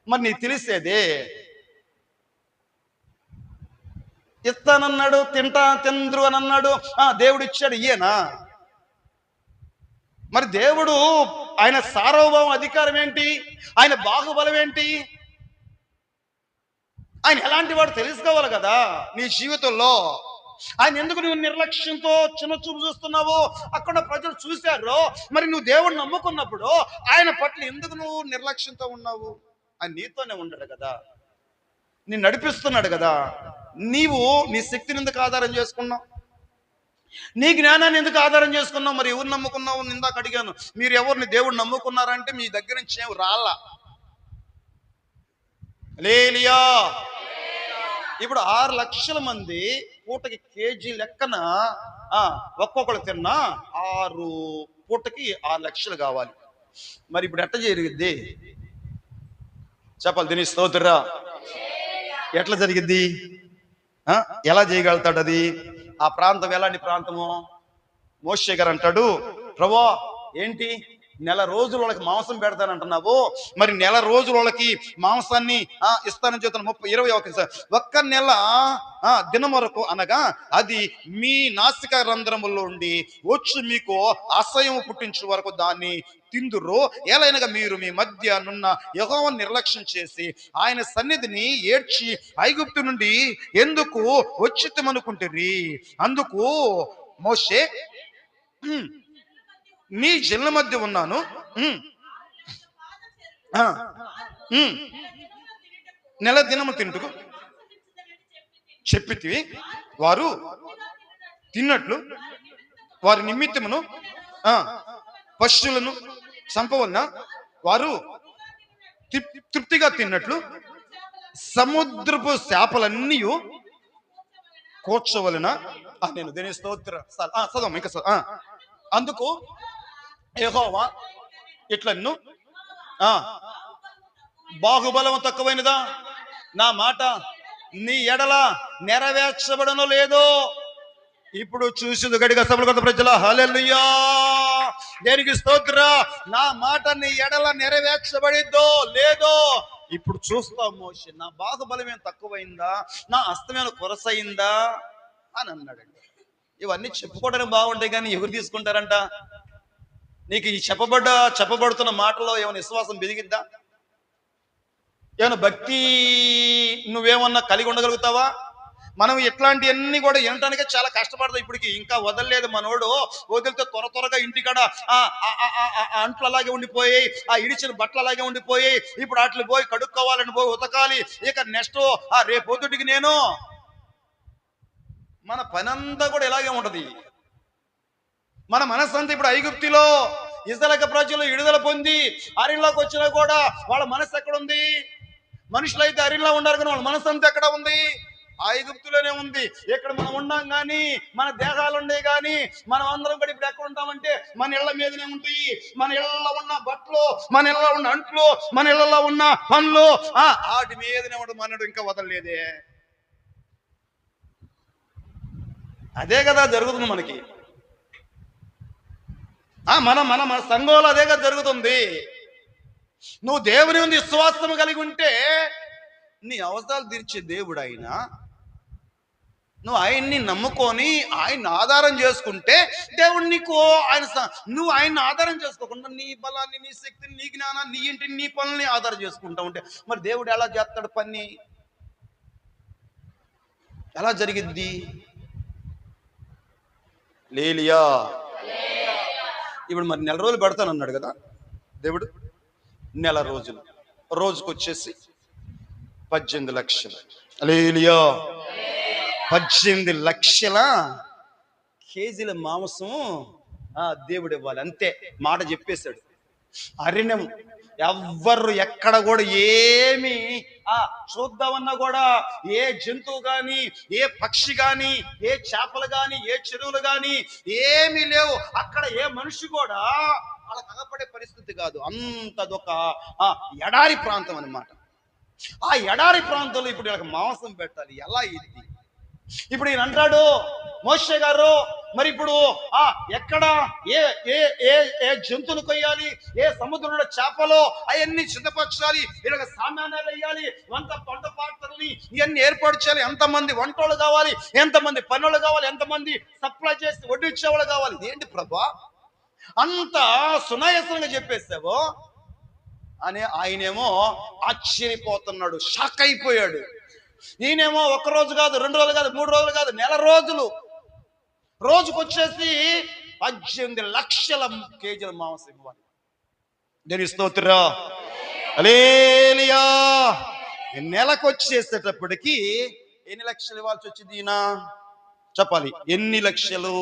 మరి నీకు తెలిసేదే. ఇస్తానన్నాడు, తింద్రు అని అన్నాడు, దేవుడు ఇచ్చాడు, ఇయ్యేనా? మరి దేవుడు ఆయన సార్వభౌమ అధికారం ఏంటి? ఆయన బాహుబలం ఏంటి? ఆయన ఎలాంటి వాడు తెలుసుకోవాలి కదా నీ జీవితంలో. ఆయన ఎందుకు నువ్వు నిర్లక్ష్యంతో చిన్న చూపు చూస్తున్నావు? అక్కడ ప్రజలు చూశారు. మరి నువ్వు దేవుడిని నమ్ముకున్నప్పుడు ఆయన పట్ల ఎందుకు నువ్వు నిర్లక్ష్యంతో ఉన్నావు? ఆయన నీతోనే ఉండడు కదా, నిన్ను నడిపిస్తున్నాడు కదా. నీవు నీ శక్తిని ఎందుకు ఆధారం చేసుకున్నావు? నీ జ్ఞానాన్ని ఎందుకు ఆధారం చేసుకున్నావు? మరి ఎవరు నమ్ముకున్నావు? ఇందాక అడిగాను, మీరు ఎవరిని దేవుడు నమ్ముకున్నారంటే మీ దగ్గర నుంచి ఏం రాళ్ళ. హల్లెలూయా. ఇప్పుడు 6 లక్షల మంది పూటకి కేజీ లెక్కన ఒక్కొక్కరు తిన్నా 6 పూటకి 6 లక్షలు కావాలి. మరి ఇప్పుడు ఎట్లా జరిగిద్ది చెప్పాలి దీని స్తోత్రా. ఎట్లా జరిగిద్ది? ఎలా చేయగలుగుతాడు అది? ఆ ప్రాంతం ఎలాంటి ప్రాంతము? మోషే గారు అంటాడు, ప్రభువా ఏంటి నెల రోజుల వాళ్ళకి మాంసం పెడతానంటున్నావు, మరి నెల రోజుల వాళ్ళకి మాంసాన్ని ఇస్తానని చెప్తాను. 21 ఒక్క నెల దినం వరకు అనగా అది మీ నాసిక రంధ్రములో ఉండి వచ్చి మీకు అసహ్యం పుట్టించే వరకు దాన్ని తిందురు. ఎలాగనగా మీరు మీ మధ్య నున్న యెహోవాను నిర్లక్ష్యం చేసి ఆయన సన్నిధిని ఏడ్చి ఐగుప్తు నుండి ఎందుకు వచ్చితమనుకుంటుర్రి. అందుకు మోషే నీ జనుల మధ్య ఉన్నాను, నెల దినము తింటుకు చెప్పితివి. వారు తిన్నట్లు వారి నిమిత్తమును పశువులను చంపవలన, వారు తృప్తిగా తిన్నట్లు సముద్రపు చేపలన్నీ కూర్చోవలన. నేను దేని స్తోత్ర చదవం ఇంకా అందుకు యెహోవా ఇట్లను బాహుబలము తక్కువైనదా? నా మాట నీ ఎడల నెరవేర్చబడను లేదో. ఇప్పుడు చూసి గడిగా సభలు కొత్త ప్రజల హల్లెలూయా దేనికి స్తోత్ర. నా మాట నీ ఎడల నెరవేర్చబడిద్దో లేదో ఇప్పుడు చూస్తావు. మోషే నా బాహుబలం ఏం తక్కువైందా, నా హస్తమేమైనా కొరసైందా అని అన్నాడండి. ఇవన్నీ చెప్పుకోవడానికి బాగుంటాయి కానీ ఎవరు తీసుకుంటారంట? నీకు ఈ చెప్పబడుతున్న మాటలో ఏమైనా విశ్వాసం పెరిగిద్దా? ఏమైనా భక్తి నువ్వేమన్నా కలిగి ఉండగలుగుతావా? మనం ఇట్లాంటివన్నీ కూడా వినటానికే చాలా కష్టపడతాం. ఇప్పటికి ఇంకా వదలలేదు మనోడు. వదిలితే త్వరగా ఇంటికాడ అంట్లు అలాగే ఉండిపోయాయి, ఇడిచిన బట్టలు అలాగే ఉండిపోయాయి. ఇప్పుడు అట్లు పోయి కడుక్కోవాలని పోయి ఉతకాలి. ఇక నెక్స్ట్ రేపు పొద్దుటికి నేను మన పనంతా కూడా ఇలాగే ఉంటది. మన మనస్సంతా ఇప్పుడు ఐగుప్తులో ఇజ్రాయేలు ప్రజలు విడుదల పొంది అరణ్యంలోకి వచ్చినా కూడా వాళ్ళ మనసు ఎక్కడుంది? మనుషులైతే అరిలా ఉన్నారు కానీ వాళ్ళ మనసు అంతా ఎక్కడ ఉంది? ఆ ఐగుప్తులోనే ఉంది. ఇక్కడ మనం ఉన్నాం కానీ, మన దేహాలు ఉండే కానీ, మనం అందరం కూడా ఇప్పుడు ఎక్కడ ఉంటామంటే మన ఇళ్ల మీదనే ఉంటాయి. మన ఇళ్లలో ఉన్న బట్టలు, మన ఇళ్లలో ఉన్న అంట్లు, మన ఇళ్లలో ఉన్న పనులు వాటి మీదనే ఉండదు. మనడు ఇంకా వదలలేదే. అదే కదా జరుగుతుంది మనకి. మన మన మన సంఘంలో అదే కదా జరుగుతుంది. నువ్వు దేవుని ముందు విశ్వాసం కలిగి ఉంటే నీ అవసరాలు తీర్చే దేవుడు ఆయన. నువ్వు ఆయన్ని నమ్ముకొని ఆయన ఆధారం చేసుకుంటే దేవుడు నీకు నువ్వు ఆయన్ని ఆధారం చేసుకోకుండా నీ బలాన్ని, నీ శక్తిని, నీ జ్ఞానాన్ని, నీ ఇంటిని, నీ పనులని ఆధారం చేసుకుంటా ఉంటే మరి దేవుడు ఎలా చేస్తాడు పని? ఎలా జరిగిద్ది? లేలియా ఇప్పుడు మరి 4 రోజులు పెడతానన్నాడు కదా దేవుడు. 4 రోజులు, రోజుకు వచ్చేసి 18 లక్షలు. లేలియా 18 లక్షల కేజీల మాంసం దేవుడు ఇవ్వాలి. అంతే మాట చెప్పేశాడు. అరణ్యం ఎవ్వరు ఎక్కడ కూడా ఏమి చూద్దామన్నా కూడా ఏ జంతువు కానీ, ఏ పక్షి కానీ, ఏ చేపలు కానీ, ఏ చెరువులు కానీ ఏమీ లేవు. అక్కడ ఏ మనిషి కూడా వాళ్ళకి అగపడే పరిస్థితి కాదు. అంతదొక ఎడారి ప్రాంతం అన్నమాట. ఆ ఎడారి ప్రాంతంలో ఇప్పుడు వీళ్ళకి మాంసం పెట్టాలి. ఎలా ఇది? ఇప్పుడు ఈయన అంటాడు, మోషే గారు మరి ఇప్పుడు ఎక్కడ ఏ ఏ ఏ ఏ జంతువులు కొయ్యాలి, ఏ సముద్రంలో చేపలో అవన్నీ సిద్ధపరచాలి, వీళ్ళకి సామాన్యాలు వేయాలి, వంట పాత్రల్ని ఇవన్నీ ఏర్పాటు చేయాలి, ఎంతమంది వంటోళ్ళు కావాలి, ఎంతమంది పనులు కావాలి, ఎంతమంది సప్లై చేసి వడ్డించేవాళ్ళు కావాలి. ఏంటి ప్రభా అంత సునాయాసంగా చెప్పేసావో అని ఆయనేమో ఆశ్చర్యపోతున్నాడు, షాక్ అయిపోయాడు. ఈయనేమో 1 రోజు కాదు, 2 రోజులు కాదు, 3 రోజులు కాదు, 1 నెల రోజులు. రోజుకు వచ్చేసి 18 లక్షల కేజీల మాంసం ఇవ్వాలి. దేని స్తోత్రం. హల్లెలూయా. నెలకు వచ్చేసేటప్పటికి ఎన్ని లక్షలు ఇవ్వాల్సి వచ్చింది? ఈయన చెప్పాలి. ఎన్ని లక్షలు?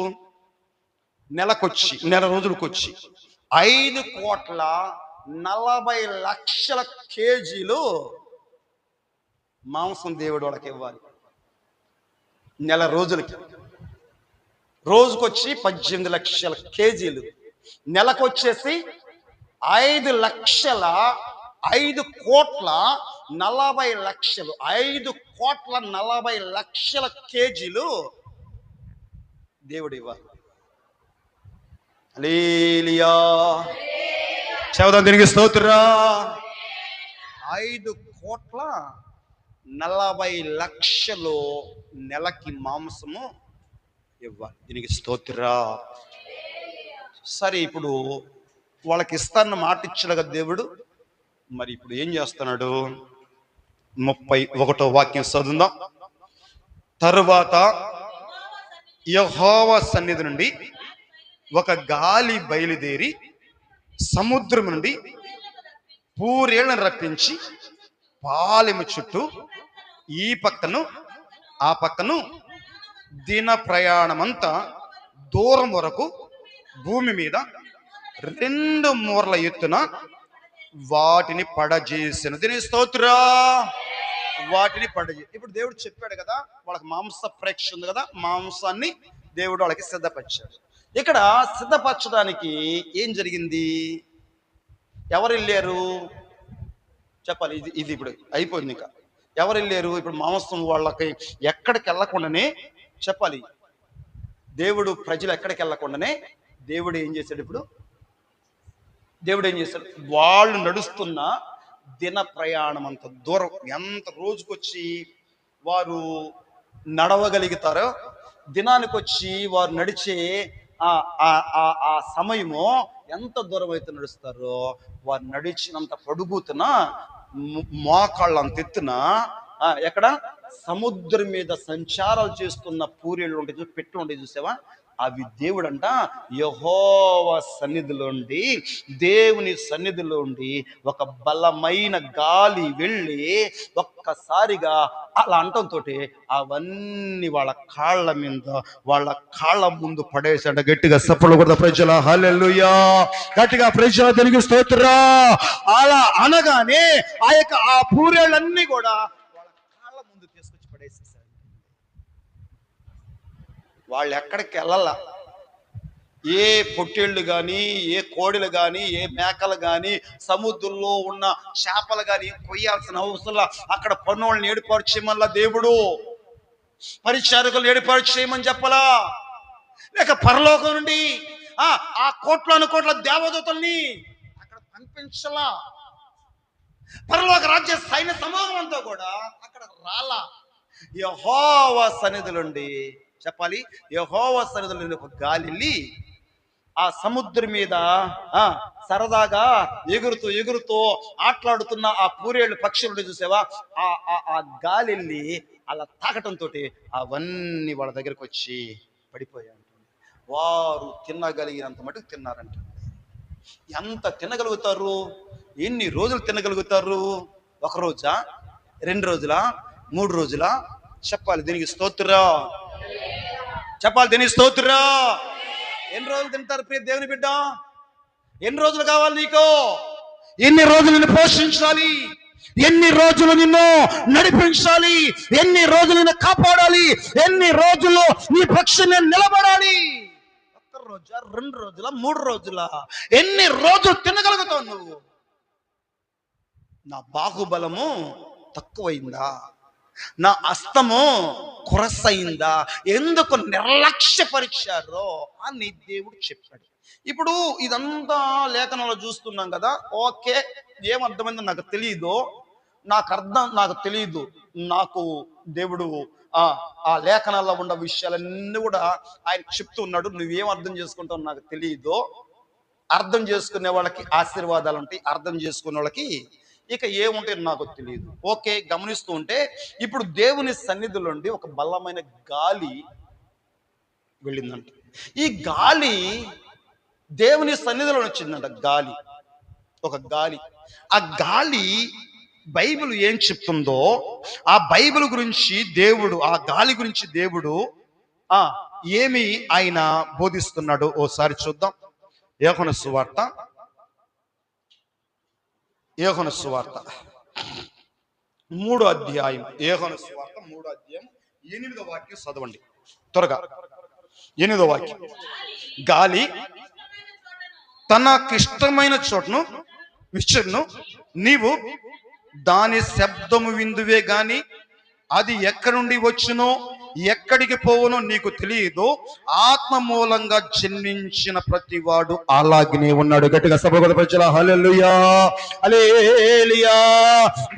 నెలకొచ్చి 1 రోజులకు వచ్చి 5,40,00,000 కేజీలు మాంసం దేవుడు వాళ్ళకి ఇవ్వాలి 1 రోజులకి. రోజుకొచ్చి 18 లక్షల కేజీలు, నెలకొచ్చేసి 5,40,00,000 5,40,00,000 కేజీలు దేవుడు ఇవ్వాలి. హల్లెలూయా. చెబుదాం దీనికి స్తోత్రం. 5,40,00,000 నెలకి మాంసము ఇవ్వాలి. దీనికి స్తోత్రం. సరే ఇప్పుడు వాళ్ళకి ఇస్తాన్న మాట ఇచ్చాడు కదా దేవుడు. మరి ఇప్పుడు ఏం చేస్తున్నాడు? 31వ వాక్యం చదువుదాం. తరువాత యెహోవా సన్నిధి నుండి ఒక గాలి బయలుదేరి సముద్రం నుండి పూరేళ్లను రప్పించి పాలెము చుట్టూ ఈ పక్కను ఆ పక్కను దిన ప్రయాణమంతా దూరం వరకు భూమి మీద 2 మూరల ఎత్తున వాటిని పడజేసిన. దీని స్తోత్రం. వాటిని పడజే. ఇప్పుడు దేవుడు చెప్పాడు కదా, వాళ్ళకి మాంస ప్రేక్ష ఉంది కదా, మాంసాన్ని దేవుడు వాళ్ళకి సిద్ధపరిచాడు. ఇక్కడ సిద్ధపరచడానికి ఏం జరిగింది? ఎవరు వెళ్ళారు చెప్పాలి. ఇది ఇప్పుడు అయిపోయింది. ఇంకా ఎవరు వెళ్ళారు? ఇప్పుడు మాంసం వాళ్ళకి ఎక్కడికి వెళ్ళకుండానే చెప్పాలి. దేవుడు ప్రజలు ఎక్కడికి వెళ్ళకుండానే దేవుడు ఏం చేశాడు? ఇప్పుడు దేవుడు ఏం చేశాడు? వాళ్ళు నడుస్తున్న దిన ప్రయాణం అంత దూరం, ఎంత రోజుకొచ్చి వారు నడవగలుగుతారో, దినానికి వచ్చి వారు నడిచే ఆ సమయము ఎంత దూరం అయితే నడుస్తారో, వారు నడిచినంత పొడుగుతున్న మోకాళ్ళు అంత ఎత్తున ఎక్కడ సముద్రం మీద సంచారాలు చేస్తున్న పూరీలు ఉంటాయి, పెట్టు ఉంటాయి చూసావా, అవి దేవుడంట యెహోవా సన్నిధిలోండి, దేవుని సన్నిధిలోండి ఒక బలమైన గాలి వెళ్ళి ఒక్కసారిగా అలా అంటంతో అవన్నీ వాళ్ళ కాళ్ళ మీద, వాళ్ళ కాళ్ళ ముందు పడేసాడ. గట్టిగా సప్పుడు కూడా ప్రజల హల్లెలూయా, గట్టిగా ప్రజల తిరిగి స్తోత్రా. అలా అనగానే ఆ పూరేళ్ళన్నీ కూడా వాళ్ళ కాళ్ళ ముందు తీసుకొచ్చి పడేసేసారు. వాళ్ళు ఎక్కడికి వెళ్ళాల. ఏ పొట్టేళ్ళు కానీ, ఏ కోడిలు కానీ, ఏ మేకలు కానీ, సముద్రంలో ఉన్న చేపలు కానీ కొయ్యాల్సిన అవసరం. అక్కడ పన్నులను ఏర్పాటు చేయమల్లా దేవుడు, పరిచారకులు ఏర్పాటు చేయమని చెప్పలా, లేక పరలోకం నుండి ఆ కోట్ల దేవదూతల్ని అక్కడ పంపించలా. పరలోక రాజ్య సైన్య సమూహం అంతా కూడా అక్కడ రాలా. యెహోవా సన్నిధిలోండి చెప్పాలి, యెహోవా సన్నిధిలోండి ఒక గాలి ఆ సముద్రం మీద సరదాగా ఎగురుతూ ఆటలాడుతున్న ఆ పూరేళ్ళు పక్షులను చూసావా, ఆ గాలి వెళ్ళి అలా తాకటంతో అవన్నీ వాళ్ళ దగ్గరకు వచ్చి పడిపోయాయి. వారు తినగలిగినంత మటుకు తిన్నారంట. ఎంత తినగలుగుతారు? ఎన్ని రోజులు తినగలుగుతారు? ఒక రోజా, 2 రోజులా, 3 రోజులా? చెప్పాలి దీనికి స్తోత్రం, చెప్పాలి దీనికి స్తోత్రం. ఎన్ని రోజులు తింటారు ప్రియ దేవుని బిడ్డ? ఎన్ని రోజులు కావాలి నీకు? ఎన్ని రోజులు నిన్ను పోషించాలి? ఎన్ని రోజులు నిన్ను నడిపించాలి? ఎన్ని రోజులు నిన్ను కాపాడాలి? ఎన్ని రోజులు నీ పక్షాన నిలబడాలి? 1 రోజా, 2 రోజులా, 3 రోజులా? ఎన్ని రోజులు తినగలుగుతావు నువ్వు? నా బాహుబలము తక్కువైందా? నా అస్తము కొరసైందా? ఎందుకు నిర్లక్ష్యపరిచారో అని దేవుడు చెప్పాడు. ఇప్పుడు ఇదంతా లేఖనంలో చూస్తున్నాం కదా, ఓకే, ఏమర్థమైందో నాకు తెలియదు, నాకు తెలియదు. నాకు దేవుడు ఆ లేఖనాల్లో ఉన్న విషయాలన్నీ కూడా ఆయన చెప్తూ ఉన్నాడు. నువ్వేం అర్థం చేసుకుంటావు నాకు తెలియదు. అర్థం చేసుకునే వాళ్ళకి ఆశీర్వాదాలు ఉంటాయి, అర్థం చేసుకునే వాళ్ళకి ఇక ఏముంటే నాకు తెలియదు. ఓకే, గమనిస్తూ ఉంటే ఇప్పుడు దేవుని సన్నిధిలోండి ఒక బలమైన గాలి వెళ్ళిందంట. ఈ గాలి దేవుని సన్నిధిలో వచ్చిందంట. గాలి, ఒక గాలి. ఆ గాలి బైబిల్ ఏం చెప్తుందో ఆ బైబిల్ గురించి దేవుడు, ఆ గాలి గురించి దేవుడు ఏమి ఆయన బోధిస్తున్నాడు ఓసారి చూద్దాం. యోహాను సువార్త 3వ అధ్యాయం. యోహాను సువార్త 3వ అధ్యాయం 8వ వాక్యం చదవండి త్వరగా. 8వ వాక్యం. గాలి తనకిష్టమైన చోటును విచ్చును, నీవు దాని శబ్దము విందువే గాని అది ఎక్కడి నుండి వచ్చునో ఎక్కడికి పోవునో నీకు తెలియదు. ఆత్మ మూలంగా జన్మించిన ప్రతివాడు అలాగనే ఉన్నాడు. గట్టిగా సభగత ప్రజల హల్లెలూయా, హల్లెలూయా.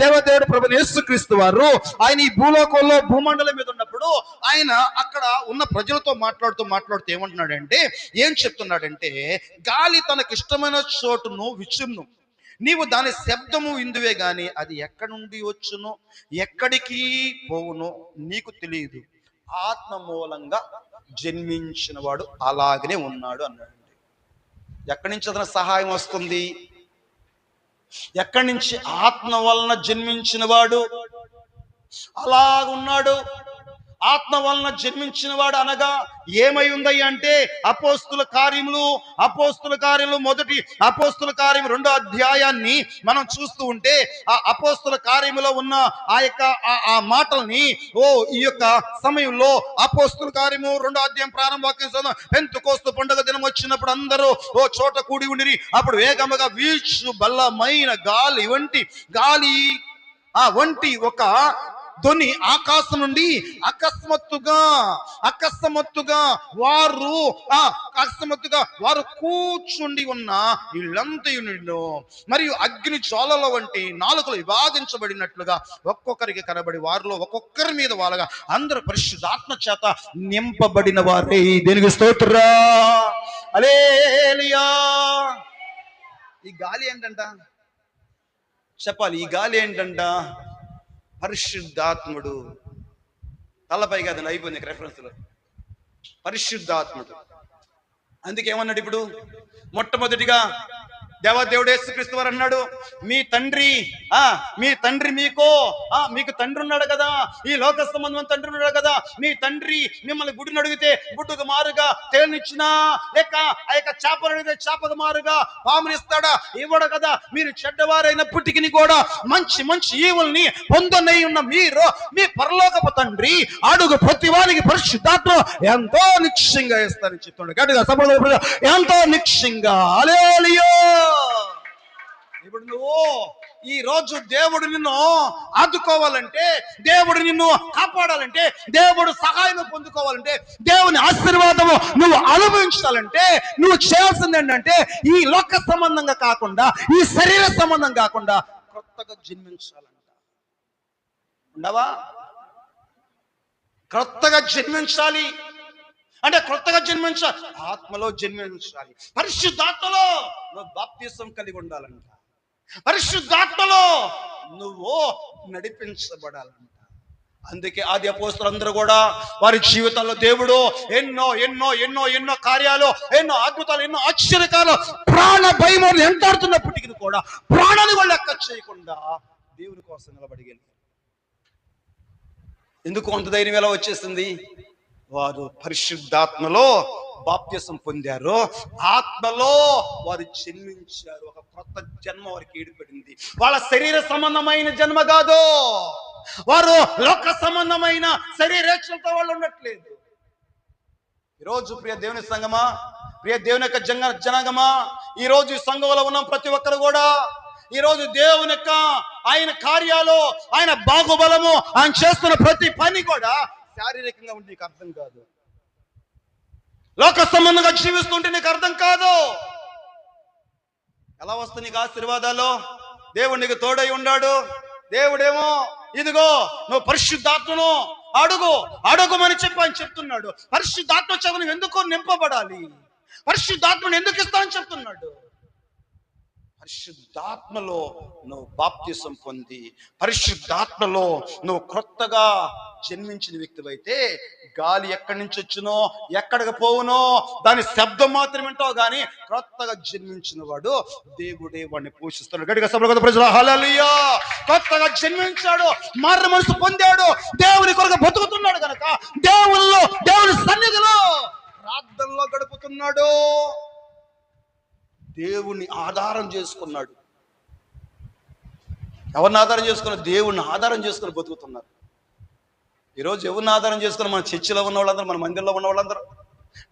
దేవదేవుడు ప్రభువైన యేసుక్రీస్తు వారు ఆయన ఈ భూలోకంలో భూమండలం మీద ఉన్నప్పుడు ఆయన అక్కడ ఉన్న ప్రజలతో మాట్లాడుతూ ఏమంటున్నాడంటే, ఏం చెప్తున్నాడంటే, గాలి తనకిష్టమైన చోటును విచ్చును, నీవు దాని శబ్దము విందువే గాని అది ఎక్కడి నుండి వచ్చునో ఎక్కడికి పోవునో నీకు తెలియదు. ఆత్మ మూలంగా జన్మించిన వాడు అలాగనే ఉన్నాడు అన్నాడు. ఎక్కడి నుంచి అతను సహాయం వస్తుంది? ఎక్కడి నుంచి? ఆత్మ వలన జన్మించిన వాడు అలాగున్నాడు. ఆత్మ వలన జన్మించిన వాడు అనగా ఏమై ఉంది అంటే అపోస్తుల కార్యములు మొదటి అపోస్తుల కార్యము 2వ అధ్యాయాన్ని మనం చూస్తూ ఉంటే ఆ అపోస్తుల కార్యములో ఉన్న ఆ మాటల్ని ఈ యొక్క సమయంలో అపోస్తుల కార్యము 2వ అధ్యాయం ప్రారంభ వాక్యం చదువు. పెంతెకోస్తు పండుగ దినం వచ్చినప్పుడు అందరూ చోట కూడి ఉండిరి. అప్పుడు వేగముగా వీచు బలమైన గాలి వంటి ఒక ధ్వని ఆకాశం నుండి అకస్మాత్తుగా వారు కూర్చుండి ఉన్న ఇల్లంతయును మరియు అగ్ని జ్వాలల వంటి నాలుకలు విభాగించబడినట్లుగా ఒక్కొక్కరికి కనబడి వారిలో ఒక్కొక్కరి మీద వాళ్ళగా అందరూ పరిశుద్ధాత్మ చేత నింపబడిన వారే. దేనికి స్తోత్రం, హల్లెలూయా. ఈ గాలి ఏంటంట? చెప్పాలి, ఈ గాలి ఏంటంట? పరిశుద్ధాత్ముడు. తలపై కాదు, అయిపోయింది రెఫరెన్స్లో. పరిశుద్ధాత్ముడు. అందుకే ఏమన్నాడు ఇప్పుడు? మొట్టమొదటిగా దేవదేవుడు యేసుక్రీస్తు వారు అన్నాడు, మీ తండ్రి మీకు తండ్రి ఉన్నాడు కదా, ఈ లోక సంబంధమైన తండ్రి ఉన్నాడు కదా, మీ తండ్రి మిమ్మల్ని గుడిని అడిగితే గుడ్డుకు మారుగా తేలినిచ్చినా, లేక ఆ యొక్క చేపలు అడిగితే చేపకు మారుగా పామునిస్తాడా? ఇవ్వడు కదా. మీరు చెడ్డవారైనప్పటికీ కూడా మంచి మంచి ఈవుల్ని పొందనై ఉన్న మీరు మీ పరలోకపు తండ్రి అడుగు ప్రతి వారికి పరిశుద్ధాత్మ ఎంతో నిశ్చయంగా ఇస్తారని చెప్తున్నాడు. గట్టిగా సభలో ఎంతో నిశ్చయంగా. హల్లెలూయా. ఇప్పుడు నువ్వు ఈ రోజు దేవుడు నిన్ను ఆదుకోవాలంటే, దేవుడు నిన్ను కాపాడాలంటే, దేవుడు సహాయం పొందుకోవాలంటే, దేవుని ఆశీర్వాదము నువ్వు అనుభవించాలంటే నువ్వు చేయాల్సింది ఏంటంటే, ఈ లోక సంబంధంగా కాకుండా, ఈ శరీర సంబంధం కాకుండా కొత్తగా జన్మించాలంట. ఉండవా? కొత్తగా జన్మించాలి అంటే కొత్తగా జన్మించాలి, ఆత్మలో జన్మించాలి. పరిశుద్ధాత్మలో నువ్వు బాప్తిసం కలిగి ఉండాలంట. పరిశుద్ధాత్మలో నువ్వు నడిపించబడాలంట. అందుకే ఆది అపోస్తలులందరూ కూడా వారి జీవితాల్లో దేవుడు ఎన్నో ఎన్నో ఎన్నో ఎన్నో కార్యాలు, ఎన్నో అద్భుతాలు, ఎన్నో ఆశ్చర్యకాలు, ప్రాణ భయం ఎంటాడుతున్నప్పటికీ కూడా ప్రాణాన్ని వాళ్ళు లెక్క చేయకుండా దేవుని కోసం నిలబడిగలిగారు. ఎందుకు అంత ధైర్యం ఎలా వచ్చేసింది? వారు పరిశుద్ధాత్మలో బాప్త్యసం పొందారు, ఆత్మలో వారు జన్మించారు. ఒక కొత్త జన్మ వారికి ఏర్పడింది. వాళ్ళ శరీర సంబంధమైన జన్మ కాదు, వారు లోక సంబంధమైన శరీరేచ్ఛలతో వాళ్ళు ఉండట్లేదు. ఈరోజు ప్రియ దేవుని సంగమా, ప్రియ దేవుని యొక్క జనాంగమా, ఈ రోజు ఈ సంఘంలో ఉన్న ప్రతి ఒక్కరు కూడా ఈ రోజు దేవుని యొక్క ఆయన కార్యాలు, ఆయన బాహుబలము, ఆయన చేస్తున్న ప్రతి పని కూడా శారీరకంగా ఉంటే నీకు అర్థం కాదు. లోక సంబంధంగా జీవిస్తుంటే నీకు అర్థం కాదు. ఎలా వస్తుంది నీకు ఆశీర్వాదాలు? దేవుడు నీకు తోడై ఉన్నాడు. దేవుడేమో ఇదిగో నువ్వు పరిశుద్ధాత్మను అడుగుమని చెప్పని చెప్తున్నాడు. పరిశుద్ధాత్మ చేత నువ్వు ఎందుకు నింపబడాలి? పరిశుద్ధాత్మను ఎందుకు ఇస్తానని చెప్తున్నాడు? పరిశుద్ధాత్మలో నువ్వు బాప్తిసం పొంది, పరిశుద్ధాత్మలో నువ్వు కొత్తగా జన్మించిన వ్యక్తివైతే గాలి ఎక్కడి నుంచి వచ్చినో ఎక్కడికి పోవునో దాని శబ్దం మాత్రం వింటావు, కానీ కొత్తగా జన్మించిన వాడు దేవుడే వాడిని పోషిస్తాడు. గట్టిగా సభలో ప్రజలు హల్లెలూయా. కొత్తగా జన్మించాడు, మారిన మనసు పొందాడు, దేవుని కొరకు బతుకుతున్నాడు కనుక దేవుని సన్నిధిలో ప్రార్థనలో గడుపుతున్నాడు, దేవుణ్ణి ఆధారం చేసుకున్నాడు. ఎవరిని ఆధారం చేసుకున్నారు? దేవుణ్ణి ఆధారం చేసుకుని బతుకుతున్నారు. ఈరోజు ఎవరిని ఆధారం చేసుకుని? మన చర్చిలో ఉన్న వాళ్ళందరూ, మన మందిరంలో ఉన్న వాళ్ళందరూ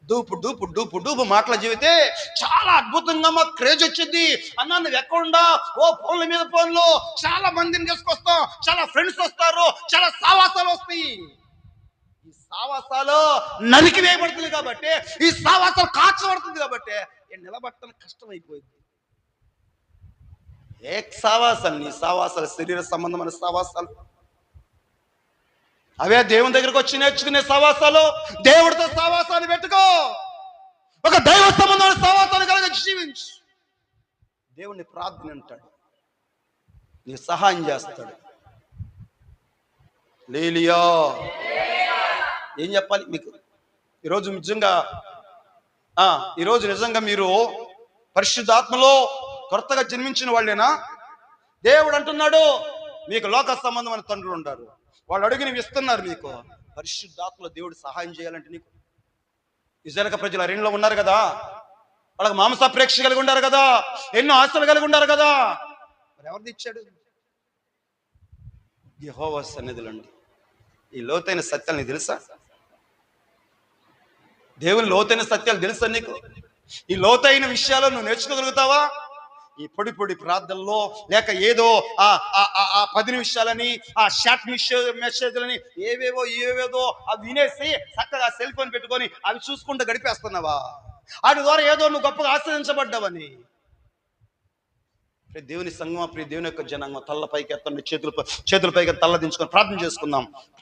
డూపు డూపు డూపు డూపు మాటలు చెబితే చాలా అద్భుతంగా మాకు క్రేజ్ వచ్చింది. అన్నా నువ్వు ఎక్కడుండా? ఓ ఫోన్ల మీద ఫోన్లు, చాలా మందిని తీసుకొస్తాం, చాలా ఫ్రెండ్స్ వస్తారు, చాలా సావాసాలు వస్తాయి. ఈ సావాసాలు నరికి వేయబడుతుంది కాబట్టి, ఈ సావాసాలు కాచబడుతుంది కాబట్టి నిలబట్టడం కష్టమైపోయింది. ఏ సావాసాలు? నీ సావాసాలు శరీర సంబంధమైన సావాసాలు, అవే దేవుని దగ్గరకు వచ్చి నేర్చుకునే సావాసాలు. దేవుడితో సావాసాన్ని పెట్టుకో, ఒక దైవ సంబంధమైన సావాసాన్ని కనుక జీవించు. దేవుణ్ణి ప్రార్థన అంటాడు, నీ సహాయం చేస్తాడు. లేలియా. ఏం చెప్పాలి మీకు ఈరోజు? నిజంగా మీరు పరిశుద్ధాత్మలో కొత్తగా జన్మించిన వాళ్ళేనా? దేవుడు అంటున్నాడు, మీకు లోక సంబంధమైన తండ్రులు ఉంటారు, వాళ్ళు అడిగినవి ఇస్తున్నారు మీకు. పరిశుద్ధాత్మలో దేవుడు సహాయం చేయాలంటే నీకు, ఇజ్రాయేలు ప్రజలు అరణ్యంలో ఉన్నారు కదా, వాళ్ళకి మాంసాపేక్ష కలిగి ఉన్నారు కదా, ఎన్నో ఆశలు కలిగి ఉన్నారు కదా, మరి ఎవరిది ఇచ్చాడు? యెహోవా సన్నిధిలో అండి. ఈ లోతైన సత్యాలు నీకు తెలుసా? దేవుని లోతైన సత్యాలు తెలుసా నీకు? ఈ లోతైన విషయాలు నువ్వు నేర్చుకోగలుగుతావా? ఈ పొడి పొడి ప్రార్థనలో, లేక ఏదో ఆ 10 నిమిషాలని, ఆ షార్ట్ మెసేజ్లని ఏవేదో అవి వినేసి చక్కగా సెల్ ఫోన్ పెట్టుకొని అవి చూసుకుంటూ గడిపేస్తున్నావా? వాటి ద్వారా ఏదో నువ్వు గొప్పగా ఆశ్రయించబడ్డావని. దేవుని సంగమా, ప్రియ దేవుని యొక్క జనాంగం, తల్ల పైకి ఎత్తండి, చేతుల పైకి తల్ల దించుకొని ప్రార్థన చేసుకుందాం.